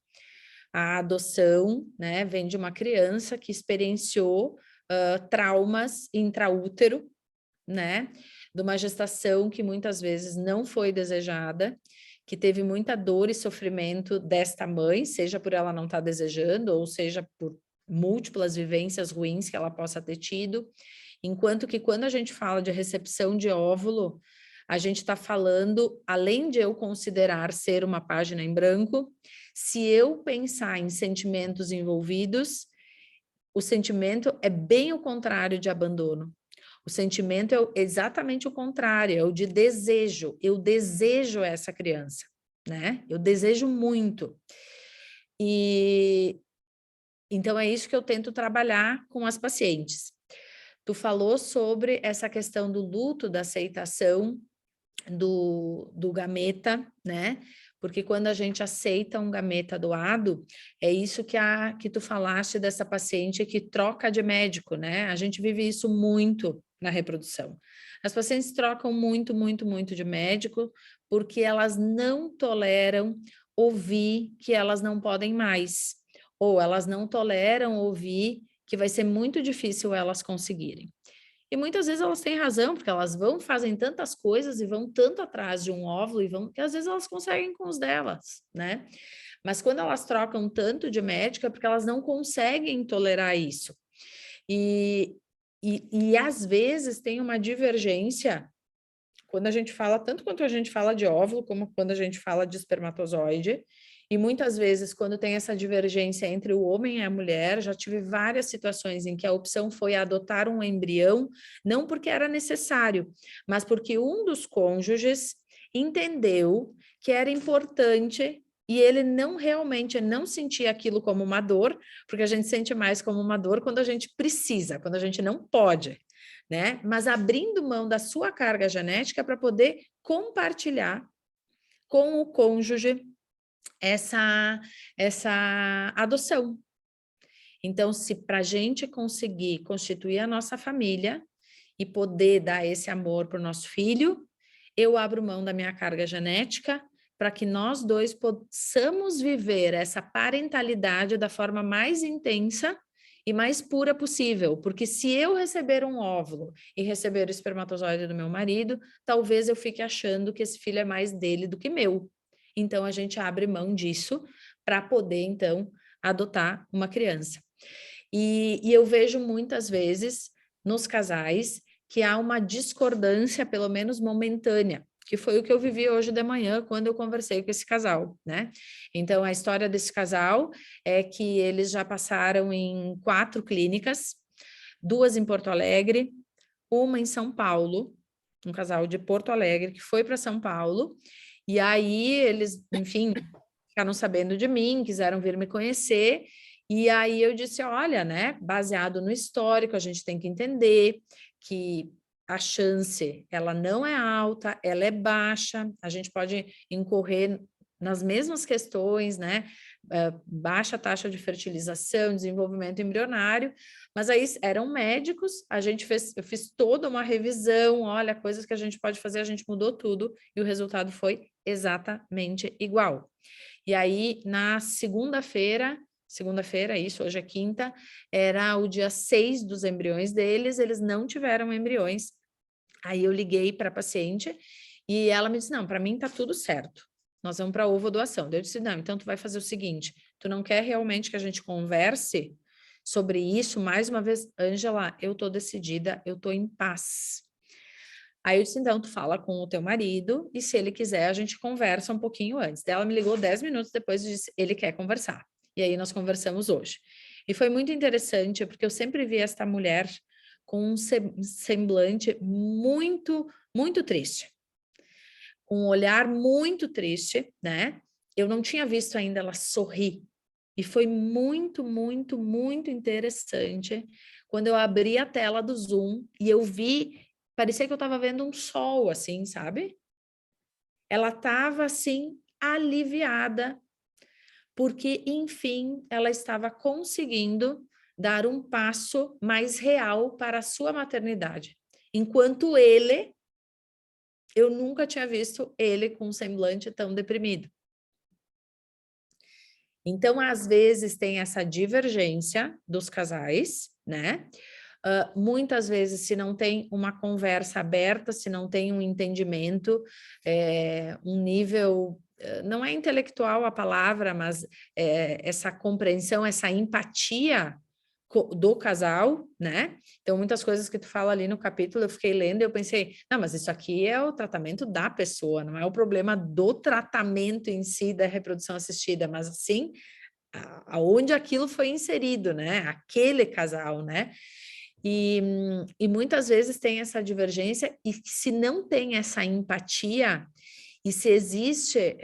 Speaker 1: A adoção, né, vem de uma criança que experienciou traumas intraútero, né, de uma gestação que muitas vezes não foi desejada, que teve muita dor e sofrimento desta mãe, seja por ela não estar desejando, ou seja por múltiplas vivências ruins que ela possa ter tido, enquanto que quando a gente fala de recepção de óvulo, a gente está falando, além de eu considerar ser uma página em branco, se eu pensar em sentimentos envolvidos, o sentimento é bem o contrário de abandono. O sentimento é exatamente o contrário, é o de desejo. Eu desejo essa criança, né? Eu desejo muito. E então é isso que eu tento trabalhar com as pacientes. Tu falou sobre essa questão do luto, da aceitação do gameta, né? Porque quando a gente aceita um gameta doado, é isso que tu falaste dessa paciente que troca de médico, né? A gente vive isso muito na reprodução. As pacientes trocam muito, muito, muito de médico porque elas não toleram ouvir que elas não podem mais, ou elas não toleram ouvir que vai ser muito difícil elas conseguirem. E muitas vezes elas têm razão, porque elas fazem tantas coisas e vão tanto atrás de um óvulo e que às vezes elas conseguem com os delas, né? Mas quando elas trocam tanto de médico é porque elas não conseguem tolerar isso. E às vezes tem uma divergência quando a gente fala, tanto quanto a gente fala de óvulo, como quando a gente fala de espermatozoide, e muitas vezes, quando tem essa divergência entre o homem e a mulher, já tive várias situações em que a opção foi adotar um embrião, não porque era necessário, mas porque um dos cônjuges entendeu que era importante e ele realmente não sentia aquilo como uma dor, porque a gente sente mais como uma dor quando a gente precisa, quando a gente não pode, né? Mas abrindo mão da sua carga genética para poder compartilhar com o cônjuge essa adoção. Então, se para a gente conseguir constituir a nossa família e poder dar esse amor para o nosso filho, eu abro mão da minha carga genética para que nós dois possamos viver essa parentalidade da forma mais intensa e mais pura possível, porque se eu receber um óvulo e receber o espermatozoide do meu marido, talvez eu fique achando que esse filho é mais dele do que meu. Então, a gente abre mão disso para poder, então, adotar uma criança. E eu vejo muitas vezes nos casais que há uma discordância, pelo menos momentânea, que foi o que eu vivi hoje de manhã quando eu conversei com esse casal, né? Então, a história desse casal é que eles já passaram em 4 clínicas, 2 em Porto Alegre, uma em São Paulo, um casal de Porto Alegre que foi para São Paulo, e aí eles, enfim, ficaram sabendo de mim, quiseram vir me conhecer, e aí eu disse, olha, né, baseado no histórico, a gente tem que entender que a chance, ela não é alta, ela é baixa, a gente pode incorrer nas mesmas questões, né, baixa taxa de fertilização, desenvolvimento embrionário, mas aí eram médicos, eu fiz toda uma revisão, olha, coisas que a gente pode fazer, a gente mudou tudo, e o resultado foi exatamente igual. E aí, na segunda-feira, isso, hoje é quinta, era o dia 6 dos embriões deles, eles não tiveram embriões. Aí eu liguei para a paciente e ela me disse, não, para mim tá tudo certo. nós vamos para a ovodoação. Daí eu disse, não, então tu vai fazer o seguinte, tu não quer realmente que a gente converse sobre isso? Mais uma vez, Ângela, eu tô decidida, eu tô em paz. Aí eu disse, então, tu fala com o teu marido e se ele quiser, a gente conversa um pouquinho antes. Daí ela me ligou 10 minutos depois e disse, ele quer conversar. E aí nós conversamos hoje. E foi muito interessante, porque eu sempre vi esta mulher com um semblante muito, muito triste. Com um olhar muito triste, né? Eu não tinha visto ainda ela sorrir. E foi muito, muito, muito interessante quando eu abri a tela do Zoom e eu vi, parecia que eu estava vendo um sol, assim, sabe? Ela estava, assim, aliviada, porque, enfim, ela estava conseguindo dar um passo mais real para a sua maternidade. Enquanto eu nunca tinha visto ele com um semblante tão deprimido. Então, às vezes, tem essa divergência dos casais, né? Muitas vezes, se não tem uma conversa aberta, se não tem um entendimento, um nível, não é intelectual a palavra, mas essa compreensão, essa empatia do casal, né? Então, muitas coisas que tu fala ali no capítulo, eu fiquei lendo e eu pensei, não, mas isso aqui é o tratamento da pessoa, não é o problema do tratamento em si da reprodução assistida, mas assim, aonde aquilo foi inserido, né? Aquele casal, né? E muitas vezes tem essa divergência, e se não tem essa empatia, e se existe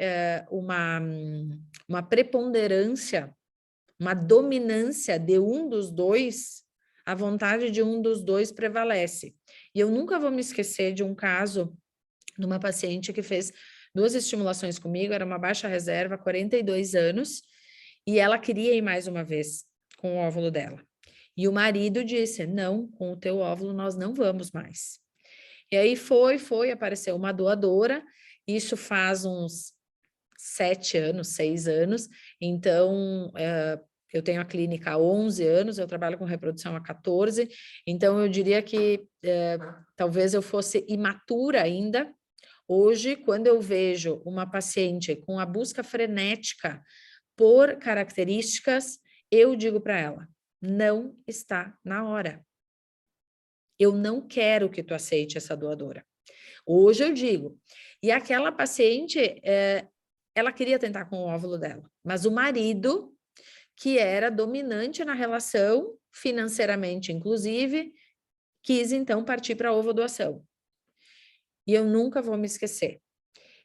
Speaker 1: uma preponderância, uma dominância de um dos dois, a vontade de um dos dois prevalece. E eu nunca vou me esquecer de um caso de uma paciente que fez 2 estimulações comigo, era uma baixa reserva, 42 anos, e ela queria ir mais uma vez com o óvulo dela. E o marido disse, não, com o teu óvulo nós não vamos mais. E aí apareceu uma doadora, isso faz uns 7 anos, 6 anos, então eu tenho a clínica há 11 anos, eu trabalho com reprodução há 14, então eu diria que talvez eu fosse imatura ainda. Hoje, quando eu vejo uma paciente com a busca frenética por características, eu digo para ela, não está na hora. Eu não quero que tu aceite essa doadora. Hoje eu digo. E aquela paciente, ela queria tentar com o óvulo dela, mas o marido, que era dominante na relação, financeiramente inclusive, quis então partir para a ovodoação. E eu nunca vou me esquecer.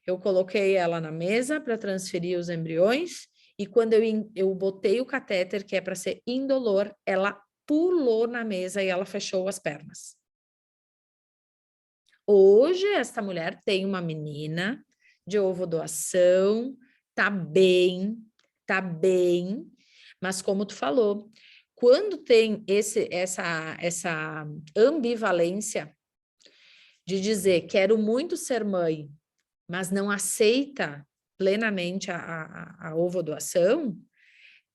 Speaker 1: Eu coloquei ela na mesa para transferir os embriões, e quando eu botei o catéter, que é para ser indolor, ela pulou na mesa e ela fechou as pernas. Hoje, esta mulher tem uma menina de ovodoação, tá bem, mas como tu falou, quando tem essa ambivalência de dizer quero muito ser mãe, mas não aceita plenamente a ovodoação,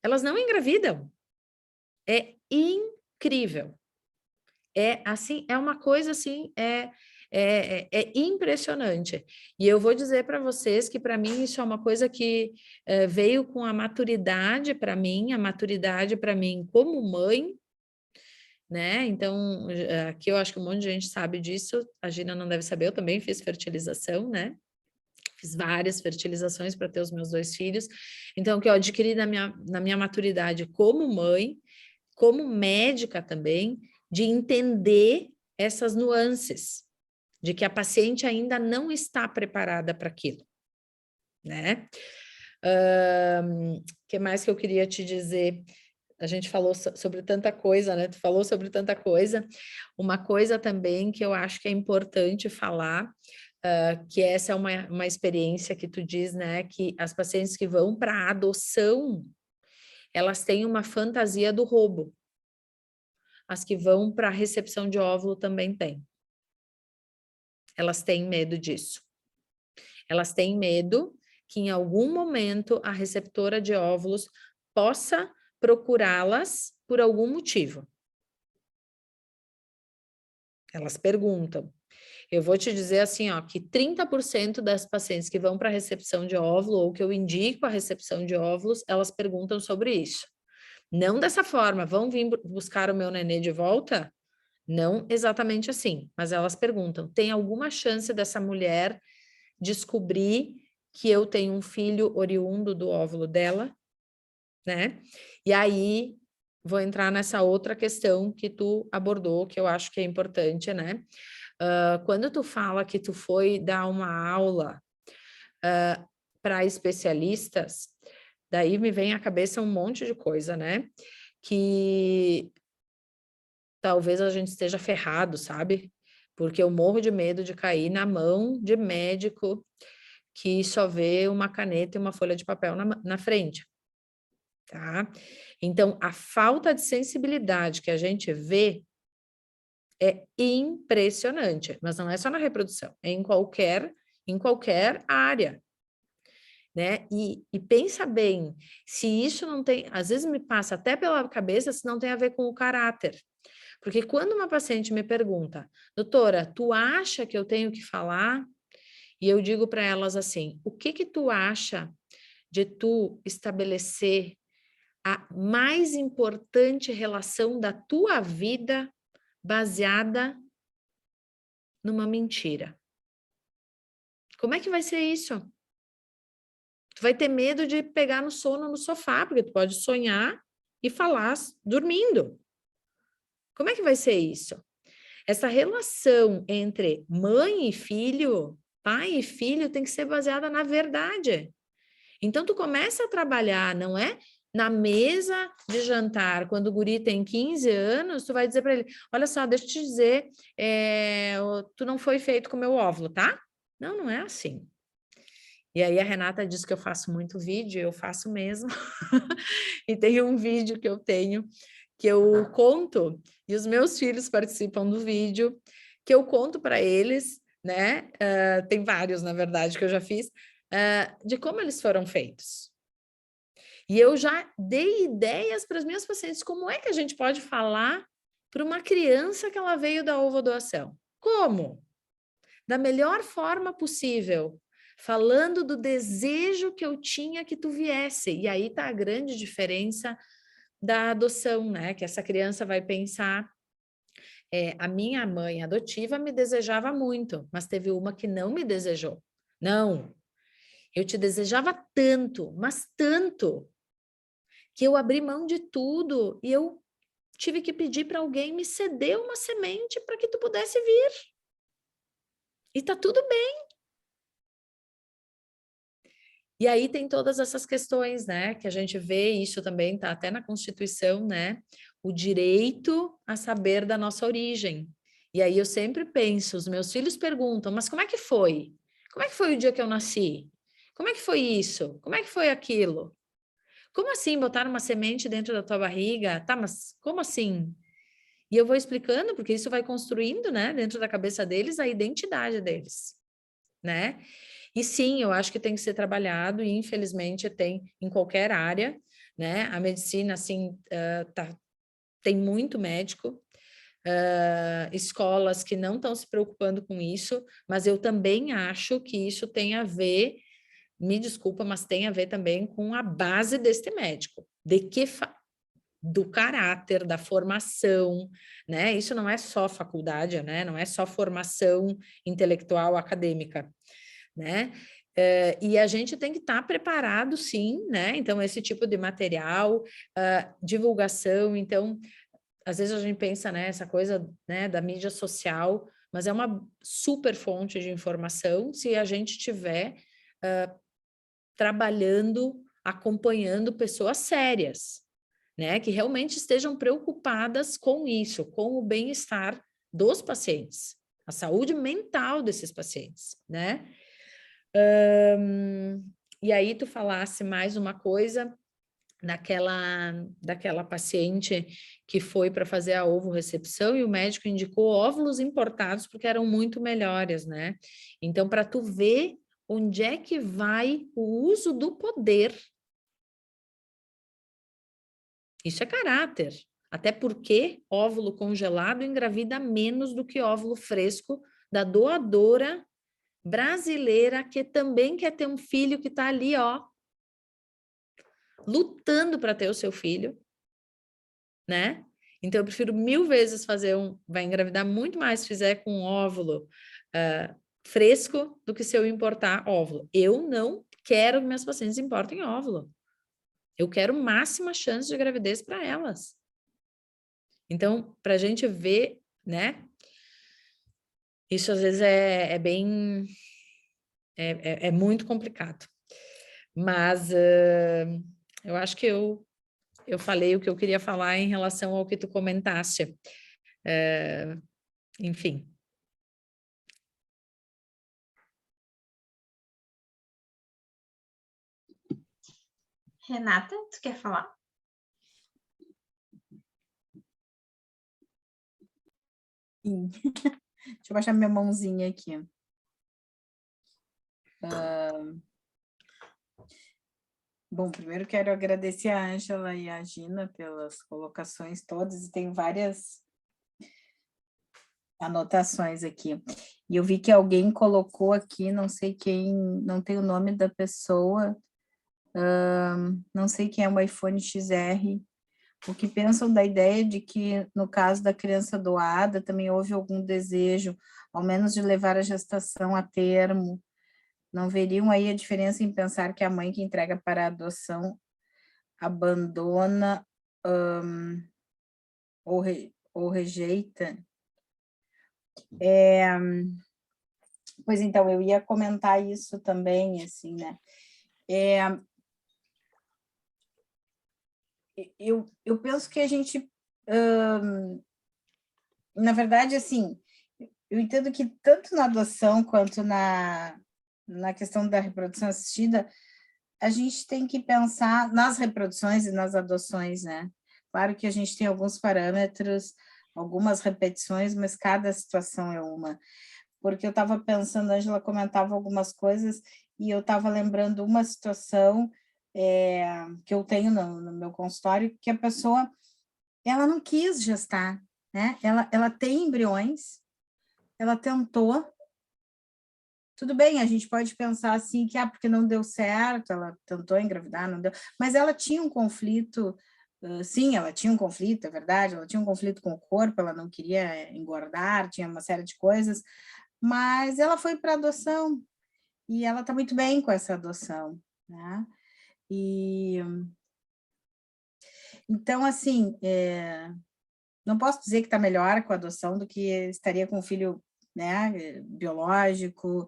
Speaker 1: elas não engravidam. É incrível. É assim, é uma coisa assim, é impressionante. E eu vou dizer para vocês que para mim isso é uma coisa que veio com a maturidade para mim, como mãe, né? Então, aqui eu acho que um monte de gente sabe disso, a Gina não deve saber, eu também fiz fertilização, né? Fiz várias fertilizações para ter os meus 2 filhos. Então, o que eu adquiri na minha maturidade como mãe, como médica também, de entender essas nuances, de que a paciente ainda não está preparada para aquilo, né? Que mais que eu queria te dizer? A gente falou sobre tanta coisa, né? Tu falou sobre tanta coisa. Uma coisa também que eu acho que é importante falar, que essa é uma experiência que tu diz, né? Que as pacientes que vão para a adoção, elas têm uma fantasia do roubo. As que vão para a recepção de óvulo também têm. Elas têm medo disso. Elas têm medo que em algum momento a receptora de óvulos possa procurá-las por algum motivo. Elas perguntam. Eu vou te dizer assim, ó, que 30% das pacientes que vão para a recepção de óvulo ou que eu indico a recepção de óvulos, elas perguntam sobre isso. Não dessa forma, vão vir buscar o meu nenê de volta? Não exatamente assim, mas elas perguntam, tem alguma chance dessa mulher descobrir que eu tenho um filho oriundo do óvulo dela, né? E aí, vou entrar nessa outra questão que tu abordou, que eu acho que é importante, né? Quando tu fala que tu foi dar uma aula para especialistas, daí me vem à cabeça um monte de coisa, né? Que talvez a gente esteja ferrado, sabe? Porque eu morro de medo de cair na mão de médico que só vê uma caneta e uma folha de papel na frente, tá? Então, a falta de sensibilidade que a gente vê é impressionante, mas não é só na reprodução, é em qualquer área, né? E pensa bem, se isso não tem, às vezes me passa até pela cabeça se não tem a ver com o caráter. Porque quando uma paciente me pergunta, doutora, tu acha que eu tenho que falar? E eu digo para elas assim, o que tu acha de tu estabelecer a mais importante relação da tua vida baseada numa mentira? Como é que vai ser isso? Tu vai ter medo de pegar no sono no sofá, porque tu pode sonhar e falar dormindo. Como é que vai ser isso? Essa relação entre mãe e filho, pai e filho, tem que ser baseada na verdade. Então, tu começa a trabalhar, não é? Na mesa de jantar, quando o guri tem 15 anos, tu vai dizer para ele, olha só, deixa eu te dizer, tu não foi feito com o meu óvulo, tá? Não, não é assim. E aí a Renata diz que eu faço muito vídeo, eu faço mesmo. E tem um vídeo que eu tenho, que eu conto, e os meus filhos participam do vídeo, que eu conto para eles, né? Tem vários, na verdade, que eu já fiz, de como eles foram feitos. E eu já dei ideias para as minhas pacientes, como é que a gente pode falar para uma criança que ela veio da ovodoação? Como? Da melhor forma possível, falando do desejo que eu tinha que tu viesse. E aí está a grande diferença da adoção, né? Que essa criança vai pensar, a minha mãe adotiva me desejava muito, mas teve uma que não me desejou. Não, eu te desejava tanto, mas tanto, que eu abri mão de tudo e eu tive que pedir para alguém me ceder uma semente para que tu pudesse vir. E tá tudo bem. E aí tem todas essas questões, né, que a gente vê, isso também tá até na Constituição, né, o direito a saber da nossa origem. E aí eu sempre penso, os meus filhos perguntam, mas como é que foi? Como é que foi o dia que eu nasci? Como é que foi isso? Como é que foi aquilo? Como assim botar uma semente dentro da tua barriga? Tá, mas como assim? E eu vou explicando, porque isso vai construindo, né, dentro da cabeça deles, a identidade deles, né? E sim, eu acho que tem que ser trabalhado, e infelizmente tem em qualquer área, né? A medicina, assim, tem muito médico, escolas que não estão se preocupando com isso, mas eu também acho que isso tem a ver, me desculpa, mas tem a ver também com a base deste médico, do caráter, da formação, né? Isso não é só faculdade, né? Não é só formação intelectual acadêmica, né? E a gente tem que estar preparado, sim, né? Então, esse tipo de material, divulgação, então, às vezes a gente pensa, né, essa coisa, né, da mídia social, mas é uma super fonte de informação se a gente tiver trabalhando, acompanhando pessoas sérias, né, que realmente estejam preocupadas com isso, com o bem-estar dos pacientes, a saúde mental desses pacientes, né? E aí tu falasse mais uma coisa daquela paciente que foi para fazer a ovorecepção e o médico indicou óvulos importados porque eram muito melhores, né? Então, para tu ver onde é que vai o uso do poder. Isso é caráter. Até porque óvulo congelado engravida menos do que óvulo fresco da doadora brasileira que também quer ter um filho que está ali, ó, lutando para ter o seu filho, né? Então, eu prefiro 1000 vezes fazer vai engravidar muito mais se fizer com um óvulo fresco do que se eu importar óvulo. Eu não quero que minhas pacientes importem óvulo. Eu quero máxima chance de gravidez para elas. Então, para a gente ver, né? Isso às vezes é bem... É muito complicado. Mas eu acho que eu falei o que eu queria falar em relação ao que tu comentaste. Enfim.
Speaker 2: Renata, tu quer falar?
Speaker 4: Sim. Deixa eu baixar minha mãozinha aqui. Bom, primeiro quero agradecer a Ângela e a Gina pelas colocações todas, e tenho várias anotações aqui. E eu vi que alguém colocou aqui, não sei quem, não tem o nome da pessoa, não sei quem é o iPhone XR, o que pensam da ideia de que, no caso da criança doada, também houve algum desejo, ao menos de levar a gestação a termo. Não veriam aí a diferença em pensar que a mãe que entrega para a adoção abandona ou rejeita? Pois então, eu ia comentar isso também, assim, né? Eu penso que a gente, na verdade, assim, eu entendo que tanto na adoção quanto na questão da reprodução assistida, a gente tem que pensar nas reproduções e nas adoções, né? Claro que a gente tem alguns parâmetros, algumas repetições, mas cada situação é uma. Porque eu estava pensando, a Ângela comentava algumas coisas, e eu estava lembrando uma situação que eu tenho no meu consultório, que a pessoa, ela não quis gestar, né? Ela tem embriões, ela tentou. Tudo bem, a gente pode pensar assim, que porque não deu certo, ela tentou engravidar, não deu, mas ela tinha um conflito, sim, ela tinha um conflito, é verdade, ela tinha um conflito com o corpo, ela não queria engordar, tinha uma série de coisas, mas ela foi para adoção, e ela está muito bem com essa adoção, né? Então, assim, não posso dizer que está melhor com a adoção do que estaria com um filho, né, biológico,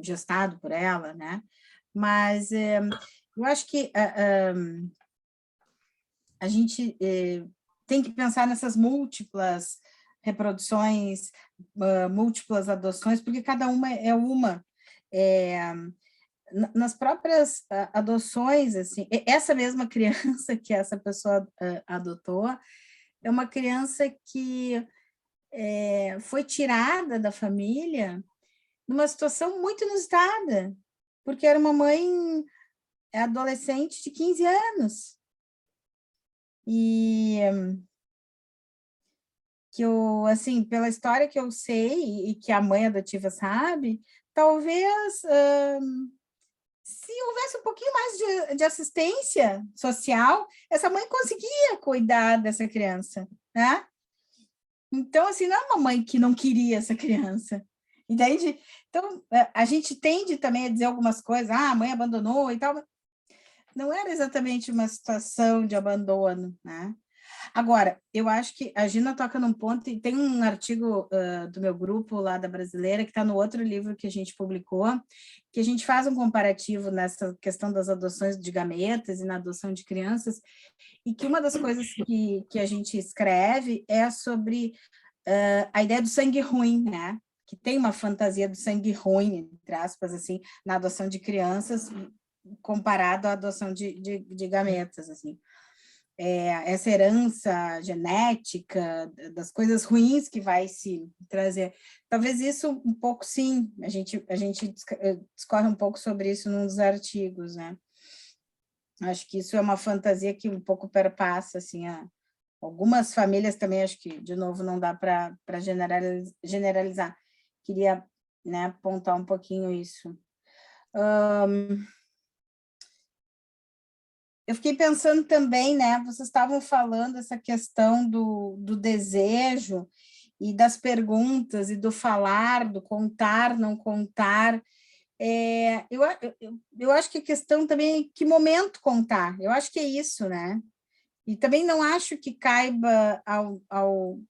Speaker 4: gestado por ela, né? Mas eu acho que a gente tem que pensar nessas múltiplas reproduções, múltiplas adoções, porque cada uma é uma. Nas próprias adoções, assim, essa mesma criança que essa pessoa adotou é uma criança que foi tirada da família numa situação muito inusitada, porque era uma mãe adolescente de 15 anos. E que eu, assim, pela história que eu sei e que a mãe adotiva sabe, talvez se houvesse um pouquinho mais de assistência social, essa mãe conseguia cuidar dessa criança, né? Então, assim, não é uma mãe que não queria essa criança, entende? Então, a gente tende também a dizer algumas coisas, a mãe abandonou e tal, não era exatamente uma situação de abandono, né? Agora, eu acho que a Gina toca num ponto, e tem um artigo do meu grupo lá da Brasileira, que está no outro livro que a gente publicou, que a gente faz um comparativo nessa questão das adoções de gametas e na adoção de crianças, e que uma das coisas que a gente escreve é sobre a ideia do sangue ruim, né? Que tem uma fantasia do sangue ruim, entre aspas, assim, na adoção de crianças, comparado à adoção de gametas, assim. Essa herança genética das coisas ruins que vai se trazer. Talvez isso um pouco, sim, a gente discorre um pouco sobre isso num dos artigos, né? Acho que isso é uma fantasia que um pouco perpassa, assim, algumas famílias também, acho que, de novo, não dá para generalizar. Queria, né, apontar um pouquinho isso. Eu fiquei pensando também, né, vocês estavam falando essa questão do desejo e das perguntas e do falar, do contar, não contar. Eu acho que a questão também é que momento contar, eu acho que é isso, né? E também não acho que caiba ao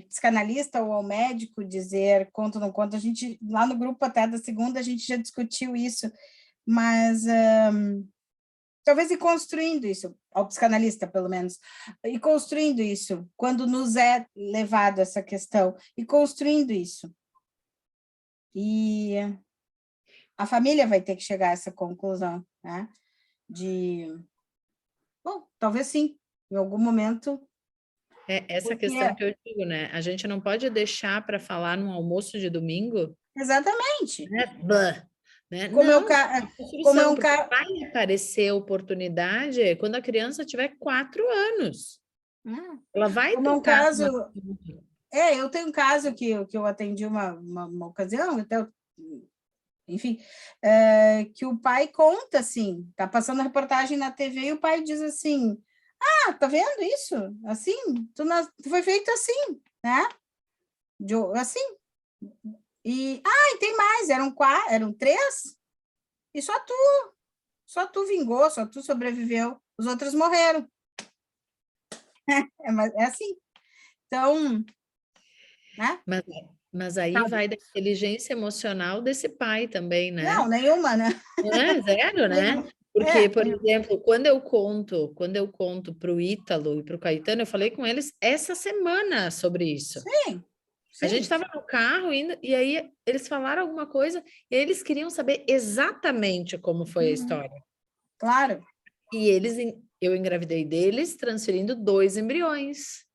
Speaker 4: psicanalista ou ao médico dizer conta ou não conta. A gente, lá no grupo até da segunda, a gente já discutiu isso, mas talvez ir construindo isso, ao psicanalista, pelo menos, e construindo isso, quando nos é levado essa questão, e construindo isso. E a família vai ter que chegar a essa conclusão, né? Bom, talvez sim, em algum momento.
Speaker 1: Essa questão que eu digo, né? A gente não pode deixar para falar num almoço de domingo.
Speaker 4: Exatamente.
Speaker 1: Né? Blá, né?
Speaker 4: Como
Speaker 1: não,
Speaker 4: é um caso.
Speaker 1: Vai aparecer oportunidade quando a criança tiver 4 anos. Ela vai
Speaker 4: Como é um
Speaker 1: tocar.
Speaker 4: caso. Eu tenho um caso que eu atendi uma ocasião, até, enfim, que o pai conta assim, tá passando a reportagem na TV e o pai diz assim: tá vendo isso? Assim, tu foi feito assim, né? Assim. E tem mais, eram 3, e só tu vingou, só tu sobreviveu, os outros morreram. É assim. Então, né?
Speaker 1: Mas aí vai da inteligência emocional desse pai também, né?
Speaker 4: Não, nenhuma, né?
Speaker 1: Zero, né? Porque, por exemplo, quando eu conto para o Ítalo e para o Caetano, eu falei com eles essa semana sobre isso.
Speaker 4: Sim.
Speaker 1: A gente estava no carro indo, e aí eles falaram alguma coisa, e aí eles queriam saber exatamente como foi a história.
Speaker 4: Claro.
Speaker 1: E eu engravidei deles, transferindo 2 embriões.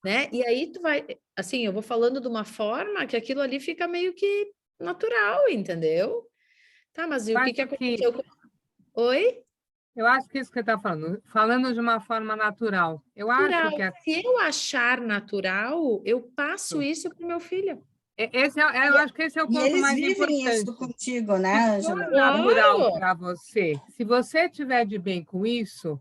Speaker 1: Né? E aí tu vai, assim, eu vou falando de uma forma que aquilo ali fica meio que natural, entendeu? Tá, mas e o que aconteceu? Oi?
Speaker 3: Eu acho que isso que você está falando de uma forma natural. Eu acho que
Speaker 1: se eu achar natural, eu passo isso para o meu filho.
Speaker 3: Eu acho que esse é o ponto mais importante. E eles
Speaker 4: vivem isso contigo, né,
Speaker 3: se for
Speaker 4: Ângela?
Speaker 3: natural para você, se você estiver de bem com isso,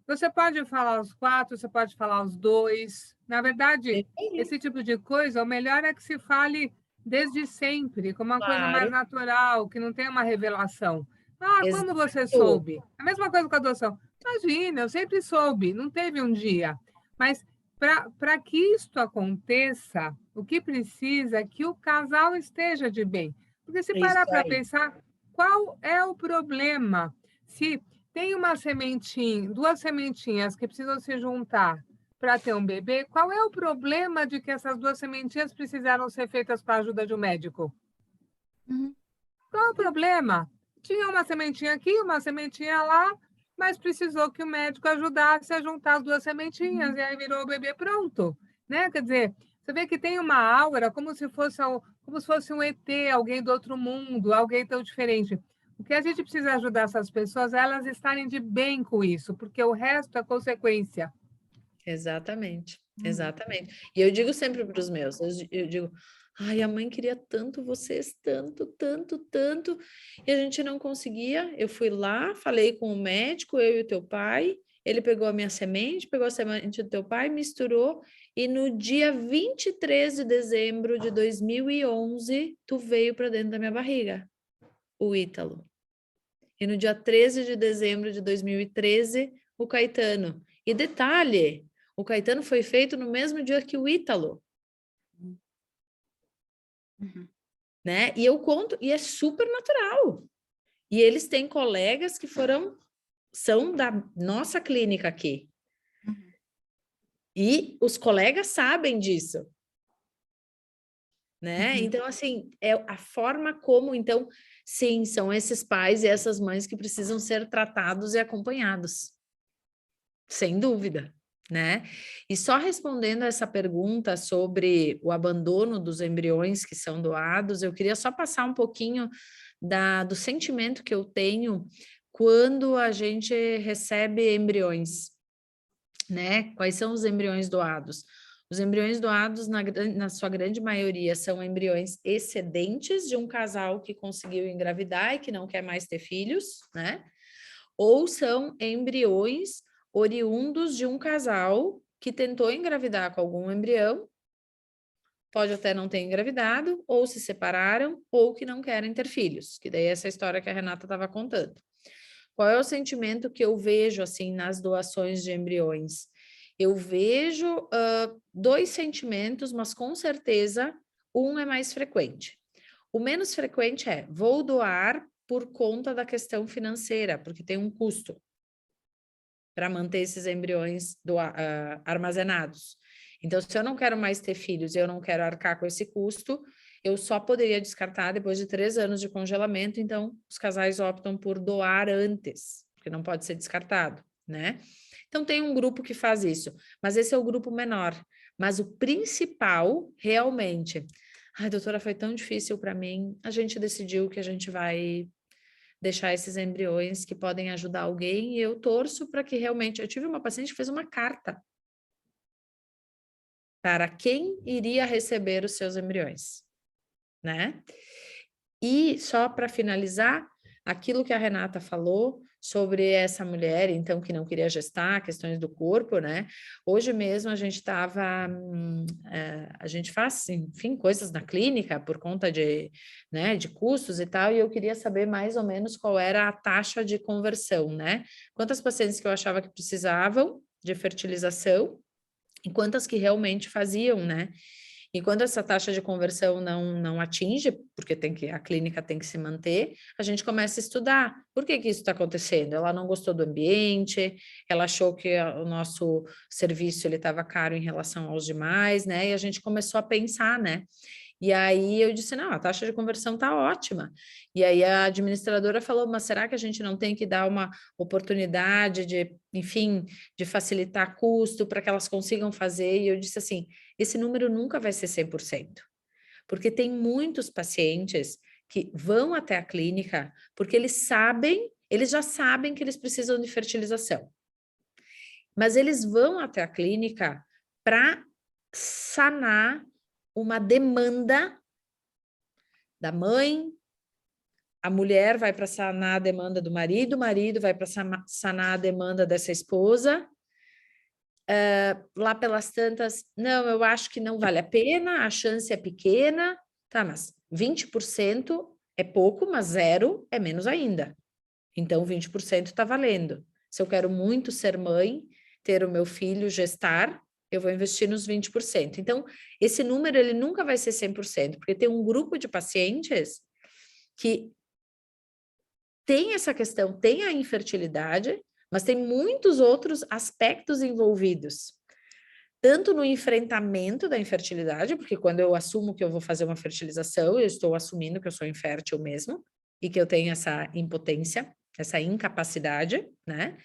Speaker 3: você pode falar os 4, você pode falar os 2. Na verdade, esse tipo de coisa, o melhor é que se fale desde sempre, como uma coisa mais natural, que não tenha uma revelação. Quando você soube? A mesma coisa com a adoção. Imagina, eu sempre soube, não teve um dia. Mas para que isto aconteça, o que precisa é que o casal esteja de bem. Porque se parar para pensar, qual é o problema? Se tem uma sementinha, 2 sementinhas que precisam se juntar para ter um bebê, qual é o problema de que essas 2 sementinhas precisaram ser feitas com a ajuda de um médico? Qual é o problema? Tinha uma sementinha aqui, uma sementinha lá, mas precisou que o médico ajudasse a juntar as 2 sementinhas, e aí virou o bebê pronto, né? Quer dizer, você vê que tem uma aura como se fosse um ET, alguém do outro mundo, alguém tão diferente. O que a gente precisa ajudar essas pessoas é elas estarem de bem com isso, porque o resto é consequência.
Speaker 1: Exatamente, exatamente. E eu digo sempre para os meus, eu digo, a mãe queria tanto vocês, tanto, tanto, tanto, e a gente não conseguia. Eu fui lá, falei com o médico, eu e o teu pai, ele pegou a minha semente, pegou a semente do teu pai, misturou, e no dia 23 de dezembro de 2011, tu veio para dentro da minha barriga, o Ítalo. E no dia 13 de dezembro de 2013, o Caetano. E detalhe, o Caetano foi feito no mesmo dia que o Ítalo. Né? E eu conto, e é super natural. E eles têm colegas que são da nossa clínica aqui. E os colegas sabem disso. Né? Então, assim, é a forma como, então, sim, são esses pais e essas mães que precisam ser tratados e acompanhados. Sem dúvida. Né? E só respondendo a essa pergunta sobre o abandono dos embriões que são doados, eu queria só passar um pouquinho do sentimento que eu tenho quando a gente recebe embriões. né? Quais são os embriões doados? Os embriões doados, na sua grande maioria, são embriões excedentes de um casal que conseguiu engravidar e que não quer mais ter filhos, né? Ou são embriões oriundos de um casal que tentou engravidar com algum embrião, pode até não ter engravidado, ou se separaram, ou que não querem ter filhos, que daí é essa história que a Renata estava contando. Qual é o sentimento que eu vejo, assim, nas doações de embriões? Eu vejo dois sentimentos, mas com certeza um é mais frequente. O menos frequente é, vou doar por conta da questão financeira, porque tem um custo para manter esses embriões armazenados. Então, se eu não quero mais ter filhos e eu não quero arcar com esse custo, eu só poderia descartar depois de 3 anos de congelamento, então os casais optam por doar antes, porque não pode ser descartado, né? Então tem um grupo que faz isso, mas esse é o grupo menor. Mas o principal, realmente, ai, doutora, foi tão difícil para mim, a gente decidiu que a gente vai deixar esses embriões que podem ajudar alguém e eu torço para que realmente... Eu tive uma paciente que fez uma carta para quem iria receber os seus embriões, né? E só para finalizar, aquilo que a Renata falou sobre essa mulher, então, que não queria gestar, questões do corpo, né? Hoje mesmo a gente estava, a gente faz, enfim, coisas na clínica por conta de, né, de custos e tal, e eu queria saber mais ou menos qual era a taxa de conversão, né? Quantas pacientes que eu achava que precisavam de fertilização e quantas que realmente faziam, né? E quando essa taxa de conversão não atinge, porque a clínica tem que se manter, a gente começa a estudar. Por que isso está acontecendo? Ela não gostou do ambiente, ela achou que o nosso serviço estava caro em relação aos demais, né? E a gente começou a pensar, né? E aí eu disse, não, a taxa de conversão está ótima. E aí a administradora falou, mas será que a gente não tem que dar uma oportunidade de, enfim, de facilitar custo para que elas consigam fazer? E eu disse assim, esse número nunca vai ser 100%, porque tem muitos pacientes que vão até a clínica porque eles já sabem que eles precisam de fertilização. Mas eles vão até a clínica para sanar uma demanda da mãe, a mulher vai para sanar a demanda do marido, o marido vai para sanar a demanda dessa esposa. Lá pelas tantas, não, eu acho que não vale a pena, a chance é pequena, tá, mas 20% é pouco, mas 0 é menos ainda. Então, 20% está valendo. Se eu quero muito ser mãe, ter o meu filho, gestar, eu vou investir nos 20%. Então, esse número ele nunca vai ser 100%, porque tem um grupo de pacientes que tem essa questão, tem a infertilidade, mas tem muitos outros aspectos envolvidos. Tanto no enfrentamento da infertilidade, porque quando eu assumo que eu vou fazer uma fertilização, eu estou assumindo que eu sou infértil mesmo, e que eu tenho essa impotência, essa incapacidade, né?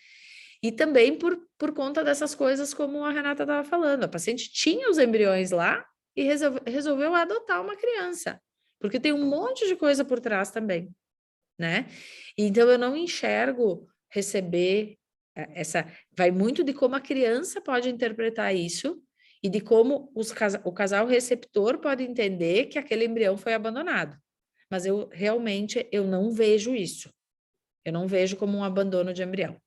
Speaker 1: E também por conta dessas coisas como a Renata estava falando. A paciente tinha os embriões lá e resolveu adotar uma criança, porque tem um monte de coisa por trás também, né? Então, eu não enxergo receber vai muito de como a criança pode interpretar isso e de como o casal receptor pode entender que aquele embrião foi abandonado. Mas eu realmente não vejo isso. Eu não vejo como um abandono de embrião.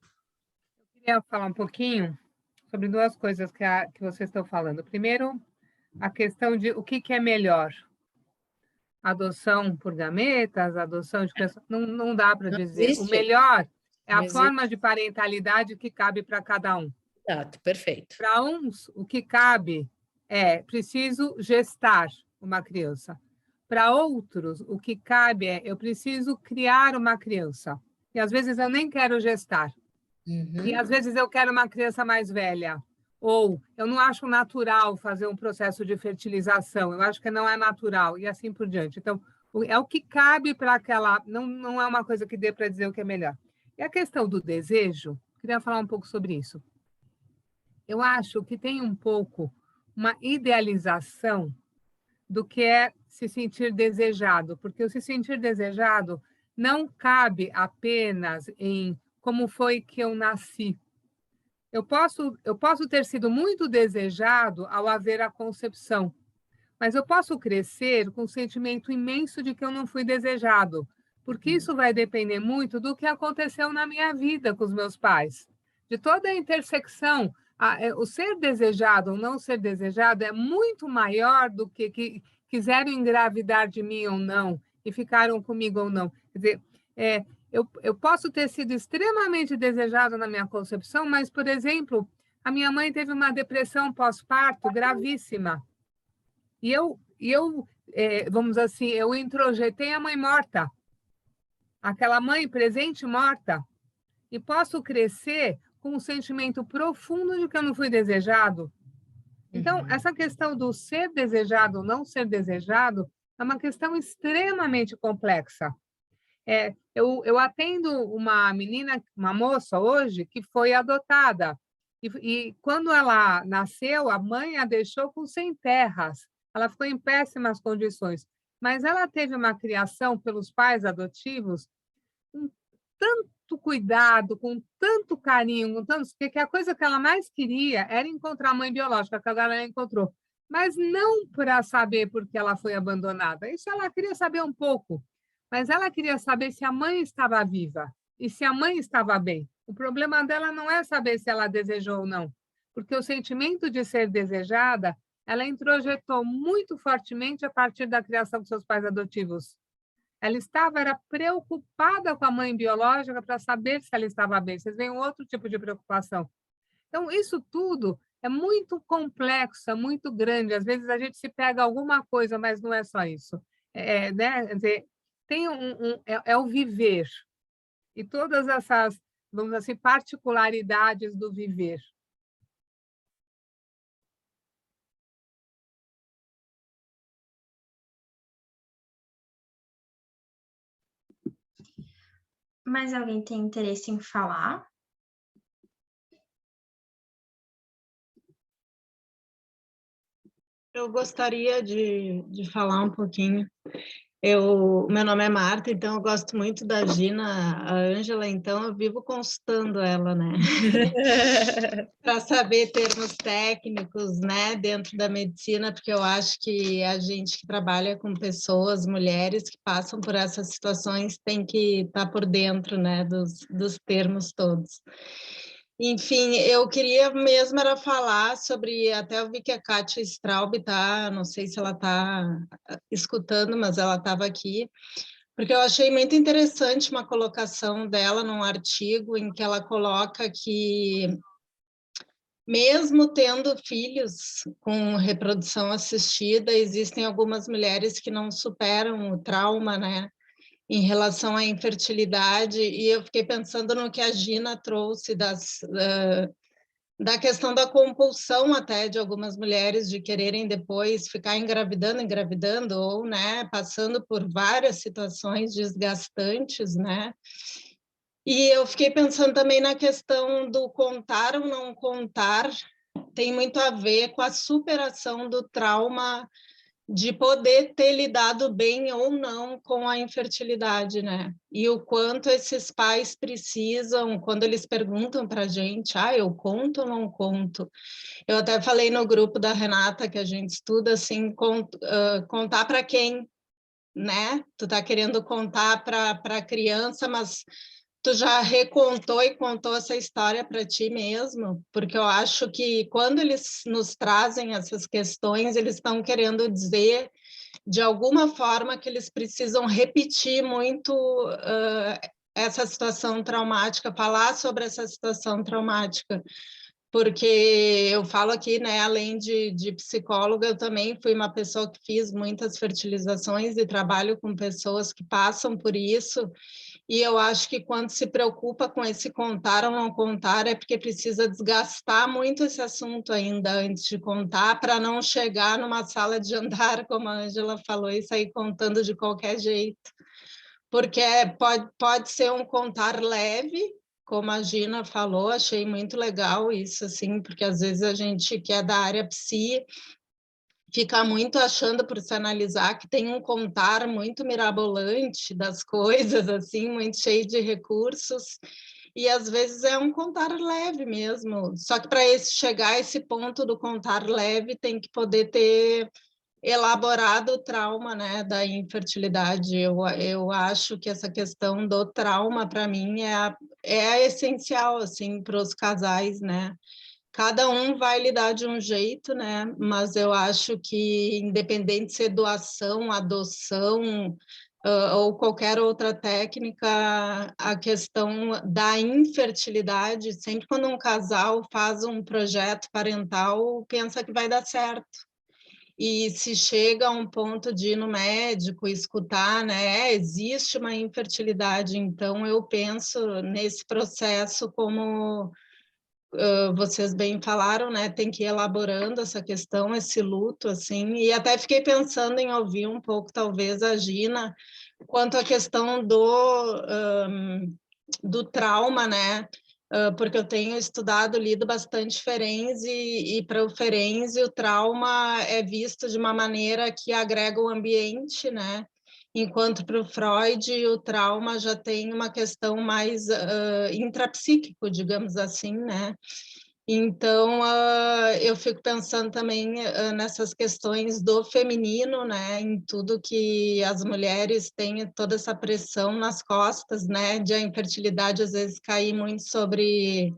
Speaker 3: Eu queria falar um pouquinho sobre 2 coisas que vocês estão falando. Primeiro, a questão de o que é melhor. Adoção por gametas, adoção de criança, não dá para dizer.
Speaker 1: Existe.
Speaker 3: O melhor é
Speaker 1: Não
Speaker 3: a
Speaker 1: existe.
Speaker 3: forma de parentalidade que cabe para cada um.
Speaker 1: Exato, perfeito.
Speaker 3: Para uns, o que cabe é preciso gestar uma criança. Para outros, o que cabe é eu preciso criar uma criança. E às vezes eu nem quero gestar. E às vezes eu quero uma criança mais velha. Ou eu não acho natural fazer um processo de fertilização, eu acho que não é natural, e assim por diante. Então, é o que cabe para aquela... Não é uma coisa que dê para dizer o que é melhor. E a questão do desejo, queria falar um pouco sobre isso. Eu acho que tem um pouco uma idealização do que é se sentir desejado, porque o se sentir desejado não cabe apenas em como foi que eu nasci, Eu posso ter sido muito desejado ao haver a concepção, mas eu posso crescer com um sentimento imenso de que eu não fui desejado, porque isso vai depender muito do que aconteceu na minha vida com os meus pais, de toda a intersecção. O ser desejado ou não ser desejado é muito maior do que quiseram engravidar de mim ou não, e ficaram comigo ou não. Quer dizer, eu posso ter sido extremamente desejado na minha concepção, mas, por exemplo, a minha mãe teve uma depressão pós-parto gravíssima. E vamos dizer assim, eu introjetei a mãe morta, aquela mãe presente morta, e posso crescer com um sentimento profundo de que eu não fui desejado. Então, essa questão do ser desejado ou não ser desejado é uma questão extremamente complexa. Eu atendo uma menina, uma moça hoje, que foi adotada. E quando ela nasceu, a mãe a deixou com 100 terras. Ela ficou em péssimas condições. Mas ela teve uma criação pelos pais adotivos com tanto cuidado, com tanto carinho, com tanto, que a coisa que ela mais queria era encontrar a mãe biológica, que agora ela encontrou. Mas não para saber por que ela foi abandonada. Isso ela queria saber um pouco. Mas ela queria saber se a mãe estava viva e se a mãe estava bem. O problema dela não é saber se ela desejou ou não, porque o sentimento de ser desejada, ela introjetou muito fortemente a partir da criação dos seus pais adotivos. Ela era preocupada com a mãe biológica para saber se ela estava bem. Vocês veem um outro tipo de preocupação. Então, isso tudo é muito complexo, é muito grande. Às vezes a gente se pega alguma coisa, mas não é só isso. Né? Quer dizer, tem o viver e todas essas, vamos dizer assim, particularidades do viver.
Speaker 2: Mais alguém tem interesse em falar?
Speaker 5: Eu gostaria de falar um pouquinho. Meu nome é Marta, então eu gosto muito da Gina, a Ângela, então eu vivo consultando ela, né? Para saber termos técnicos, né, dentro da medicina, porque eu acho que a gente que trabalha com pessoas, mulheres que passam por essas situações, tem que estar por dentro, né, dos termos todos. Enfim, eu queria mesmo era falar sobre, até eu vi que a Kátia Straub está, não sei se ela está escutando, mas ela estava aqui, porque eu achei muito interessante uma colocação dela num artigo em que ela coloca que, mesmo tendo filhos com reprodução assistida, existem algumas mulheres que não superam o trauma, né, em relação à infertilidade, e eu fiquei pensando no que a Gina trouxe da questão da compulsão até de algumas mulheres de quererem depois ficar engravidando, ou, né, passando por várias situações desgastantes, né? E eu fiquei pensando também na questão do contar ou não contar, tem muito a ver com a superação do trauma de poder ter lidado bem ou não com a infertilidade, né? E o quanto esses pais precisam, quando eles perguntam para a gente, eu conto ou não conto? Eu até falei no grupo da Renata, que a gente estuda, assim, contar para quem, né? Tu tá querendo contar para a criança, mas tu já recontou e contou essa história para ti mesmo? Porque eu acho que quando eles nos trazem essas questões, eles estão querendo dizer, de alguma forma, que eles precisam repetir muito essa situação traumática, falar sobre essa situação traumática. Porque eu falo aqui, né, além de psicóloga, eu também fui uma pessoa que fiz muitas fertilizações e trabalho com pessoas que passam por isso. E eu acho que quando se preocupa com esse contar ou não contar, é porque precisa desgastar muito esse assunto ainda antes de contar, para não chegar numa sala de jantar, como a Ângela falou, e sair contando de qualquer jeito. Porque pode ser um contar leve, como a Gina falou, achei muito legal isso, assim, porque às vezes a gente que é da área psi fica muito achando, por se analisar, que tem um contar muito mirabolante das coisas, assim, muito cheio de recursos, e às vezes é um contar leve mesmo. Só que para chegar a esse ponto do contar leve, tem que poder ter elaborado o trauma, né, da infertilidade. Eu acho que essa questão do trauma, para mim, é essencial, assim, para os casais, né? Cada um vai lidar de um jeito, né? Mas eu acho que, independente se é doação, adoção, ou qualquer outra técnica, a questão da infertilidade, sempre quando um casal faz um projeto parental, pensa que vai dar certo. E se chega a um ponto de ir no médico, escutar, né? Existe uma infertilidade, então eu penso nesse processo como vocês bem falaram, né? Tem que ir elaborando essa questão, esse luto, assim, e até fiquei pensando em ouvir um pouco, talvez, a Gina, quanto à questão do trauma, né? Porque eu tenho estudado, lido bastante Ferenczi, e para o Ferenczi o trauma é visto de uma maneira que agrega o ambiente, né? Enquanto para o Freud o trauma já tem uma questão mais intrapsíquico, digamos assim, né? Então, eu fico pensando também nessas questões do feminino, né? Em tudo que as mulheres têm, toda essa pressão nas costas, né? De a infertilidade às vezes cair muito sobre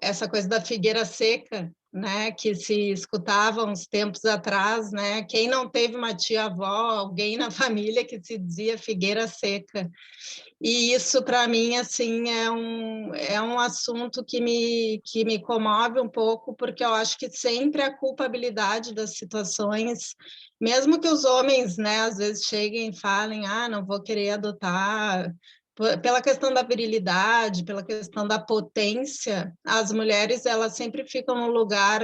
Speaker 5: essa coisa da figueira seca, né, que se escutava uns tempos atrás, né, quem não teve uma tia-avó, alguém na família que se dizia figueira seca, e isso para mim, assim, é um assunto que me comove um pouco, porque eu acho que sempre a culpabilidade das situações, mesmo que os homens, né, às vezes cheguem e falem, não vou querer adotar, pela questão da virilidade, pela questão da potência, as mulheres elas sempre ficam num lugar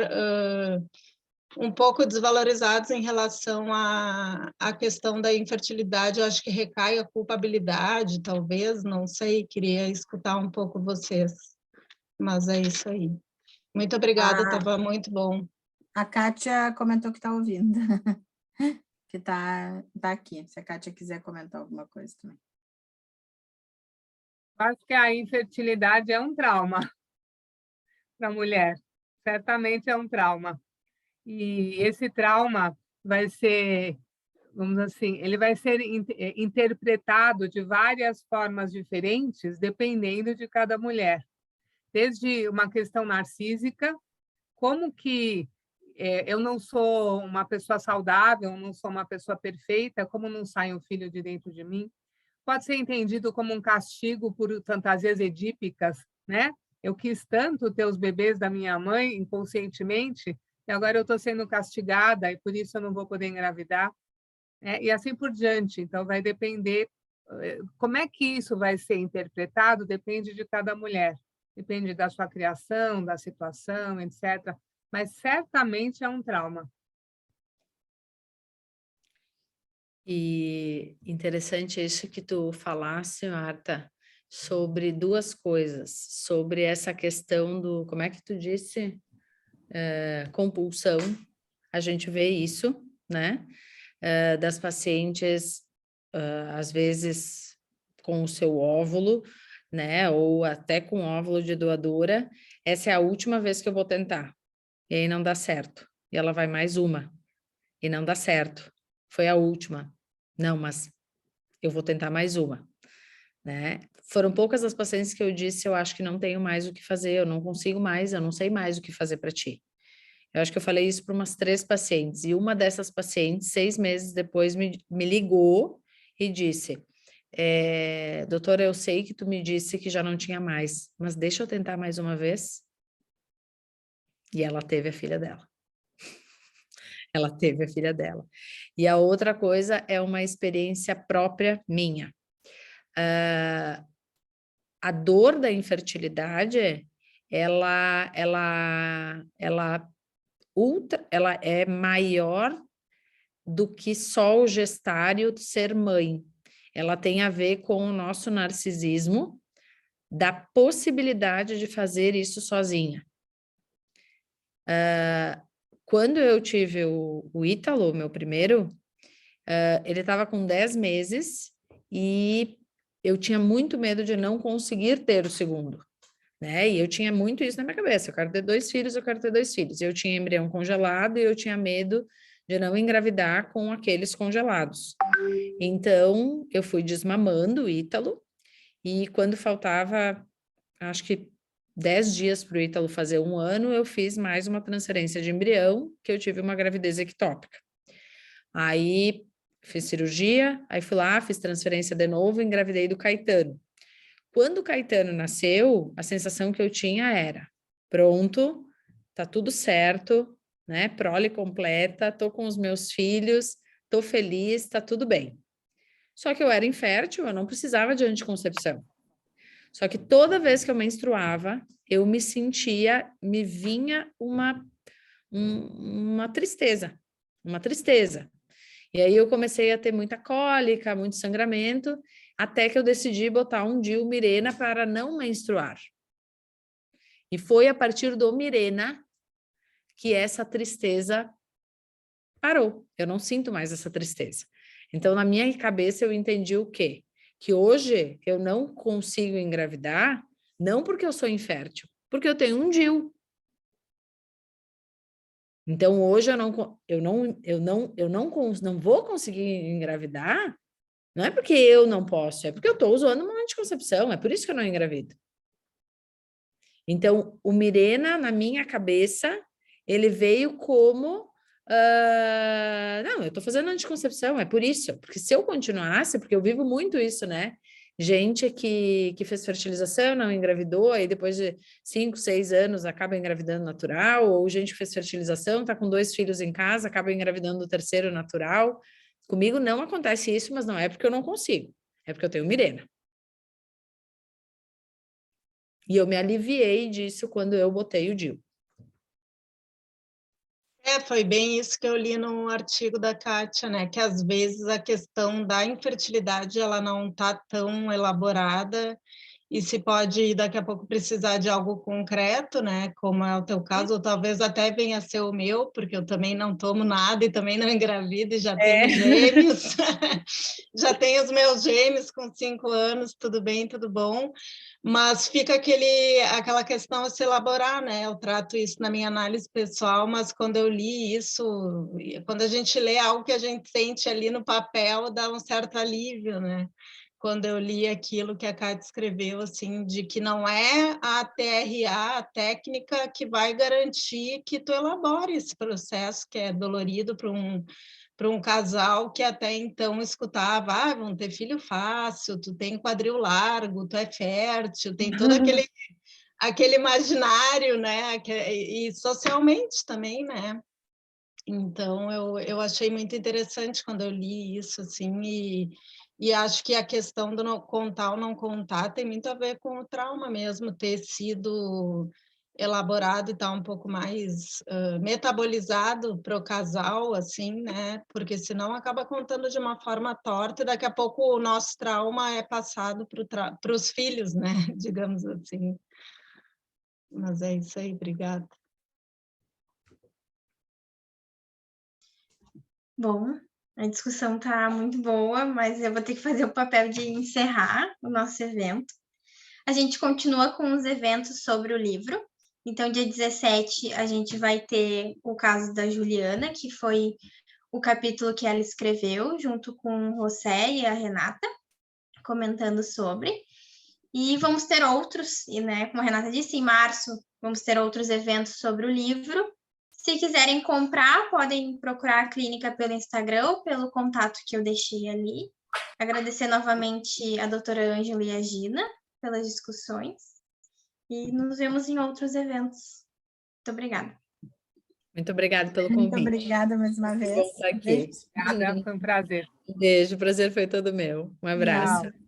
Speaker 5: um pouco desvalorizados em relação à questão da infertilidade. Eu acho que recai a culpabilidade, talvez, não sei, queria escutar um pouco vocês, mas é isso aí. Muito obrigada, estava muito bom.
Speaker 4: A Kátia comentou que está ouvindo, que está aqui, se a Kátia quiser comentar alguma coisa também.
Speaker 3: Acho que a infertilidade é um trauma para a mulher, certamente é um trauma. E esse trauma vai ser, vamos dizer assim, ele vai ser interpretado de várias formas diferentes, dependendo de cada mulher. Desde uma questão narcísica, como que eu não sou uma pessoa saudável, não sou uma pessoa perfeita, como não sai um filho de dentro de mim? Pode ser entendido como um castigo por fantasias edípicas, né? Eu quis tanto ter os bebês da minha mãe inconscientemente, e agora eu estou sendo castigada e por isso eu não vou poder engravidar, né? E assim por diante. Então, vai depender como é que isso vai ser interpretado, depende de cada mulher, depende da sua criação, da situação, etc. Mas certamente é um trauma.
Speaker 1: E interessante isso que tu falasse, Marta, sobre duas coisas, sobre essa questão do, como é que tu disse? Compulsão, a gente vê isso, né? Das pacientes, às vezes com o seu óvulo, né? Ou até com óvulo de doadora, essa é a última vez que eu vou tentar, e aí não dá certo, e ela vai mais uma, e não dá certo, foi a última. Não, mas eu vou tentar mais uma, né? Foram poucas as pacientes que eu disse, eu acho que não tenho mais o que fazer, eu não consigo mais, eu não sei mais o que fazer para ti. Eu acho que eu falei isso para umas 3 pacientes, e uma dessas pacientes, 6 meses depois, me ligou e disse, doutora, eu sei que tu me disse que já não tinha mais, mas deixa eu tentar mais uma vez. E ela teve a filha dela. Ela teve a filha dela. E a outra coisa é uma experiência própria minha. A dor da infertilidade, ela é maior do que só o gestar e o ser mãe. Ela tem a ver com o nosso narcisismo, da possibilidade de fazer isso sozinha. Quando eu tive o Ítalo, meu primeiro, ele estava com 10 meses e eu tinha muito medo de não conseguir ter o segundo, né? E eu tinha muito isso na minha cabeça, eu quero ter 2 filhos, eu quero ter 2 filhos. Eu tinha embrião congelado e eu tinha medo de não engravidar com aqueles congelados. Então, eu fui desmamando o Ítalo, e quando faltava, acho que 10 dias para o Ítalo fazer 1 ano, eu fiz mais uma transferência de embrião, que eu tive uma gravidez ectópica. Aí, fiz cirurgia, aí fui lá, fiz transferência de novo, engravidei do Caetano. Quando o Caetano nasceu, a sensação que eu tinha era, pronto, tá tudo certo, né? Prole completa, tô com os meus filhos, tô feliz, tá tudo bem. Só que eu era infértil, eu não precisava de anticoncepção. Só que toda vez que eu menstruava, eu me sentia, me vinha uma tristeza, uma tristeza. E aí eu comecei a ter muita cólica, muito sangramento, até que eu decidi botar um DIU Mirena para não menstruar. E foi a partir do Mirena que essa tristeza parou. Eu não sinto mais essa tristeza. Então, na minha cabeça, eu entendi o quê? Que hoje eu não consigo engravidar, não porque eu sou infértil, porque eu tenho um DIU. Então, hoje não vou conseguir engravidar, não é porque eu não posso, é porque eu estou usando uma anticoncepção, é por isso que eu não engravido. Então, o Mirena, na minha cabeça, ele veio como, não, eu estou fazendo anticoncepção, é por isso, porque se eu continuasse, porque eu vivo muito isso, né? Gente que fez fertilização, não engravidou, aí depois de 5, 6 anos acaba engravidando natural, ou gente que fez fertilização, está com 2 filhos em casa, acaba engravidando o terceiro natural. Comigo não acontece isso, mas não é porque eu não consigo, é porque eu tenho Mirena. E eu me aliviei disso quando eu botei o DIU.
Speaker 5: Foi bem isso que eu li no artigo da Kátia, né? Que às vezes a questão da infertilidade ela não está tão elaborada e se pode daqui a pouco precisar de algo concreto, né? Como é o teu caso, ou talvez até venha a ser o meu, porque eu também não tomo nada e também não engravido e já tenho gêmeos. Já tenho os meus gêmeos com 5 anos, tudo bem, tudo bom. Mas fica aquela questão a se elaborar, né? Eu trato isso na minha análise pessoal, mas quando eu li isso, quando a gente lê algo que a gente sente ali no papel, dá um certo alívio, né? Quando eu li aquilo que a Kátia escreveu, assim, de que não é a TRA, a técnica, que vai garantir que tu elabore esse processo que é dolorido para um casal que até então escutava, vão ter filho fácil, tu tem quadril largo, tu é fértil, tem todo aquele imaginário, né? E socialmente também, né? Então, eu achei muito interessante quando eu li isso, assim, e acho que a questão do não contar ou não contar tem muito a ver com o trauma mesmo, ter sido elaborado e estar um pouco mais metabolizado para o casal, assim, né? Porque senão acaba contando de uma forma torta e daqui a pouco o nosso trauma é passado para os filhos, né? Digamos assim. Mas é isso aí, obrigada.
Speaker 2: Bom, a discussão está muito boa, mas eu vou ter que fazer o papel de encerrar o nosso evento. A gente continua com os eventos sobre o livro. Então, dia 17, a gente vai ter o caso da Juliana, que foi o capítulo que ela escreveu, junto com o José e a Renata, comentando sobre. E vamos ter outros, e, né, como a Renata disse, em março, vamos ter outros eventos sobre o livro. Se quiserem comprar, podem procurar a clínica pelo Instagram ou pelo contato que eu deixei ali. Agradecer novamente a doutora Ângela e a Gina pelas discussões. E nos vemos em outros eventos. Muito obrigada.
Speaker 1: Muito obrigada pelo convite.
Speaker 4: Muito obrigada mais uma vez.
Speaker 1: Bom estar aqui.
Speaker 3: Obrigada, foi um prazer.
Speaker 1: Um beijo, o prazer foi todo meu. Um abraço.
Speaker 4: Tchau.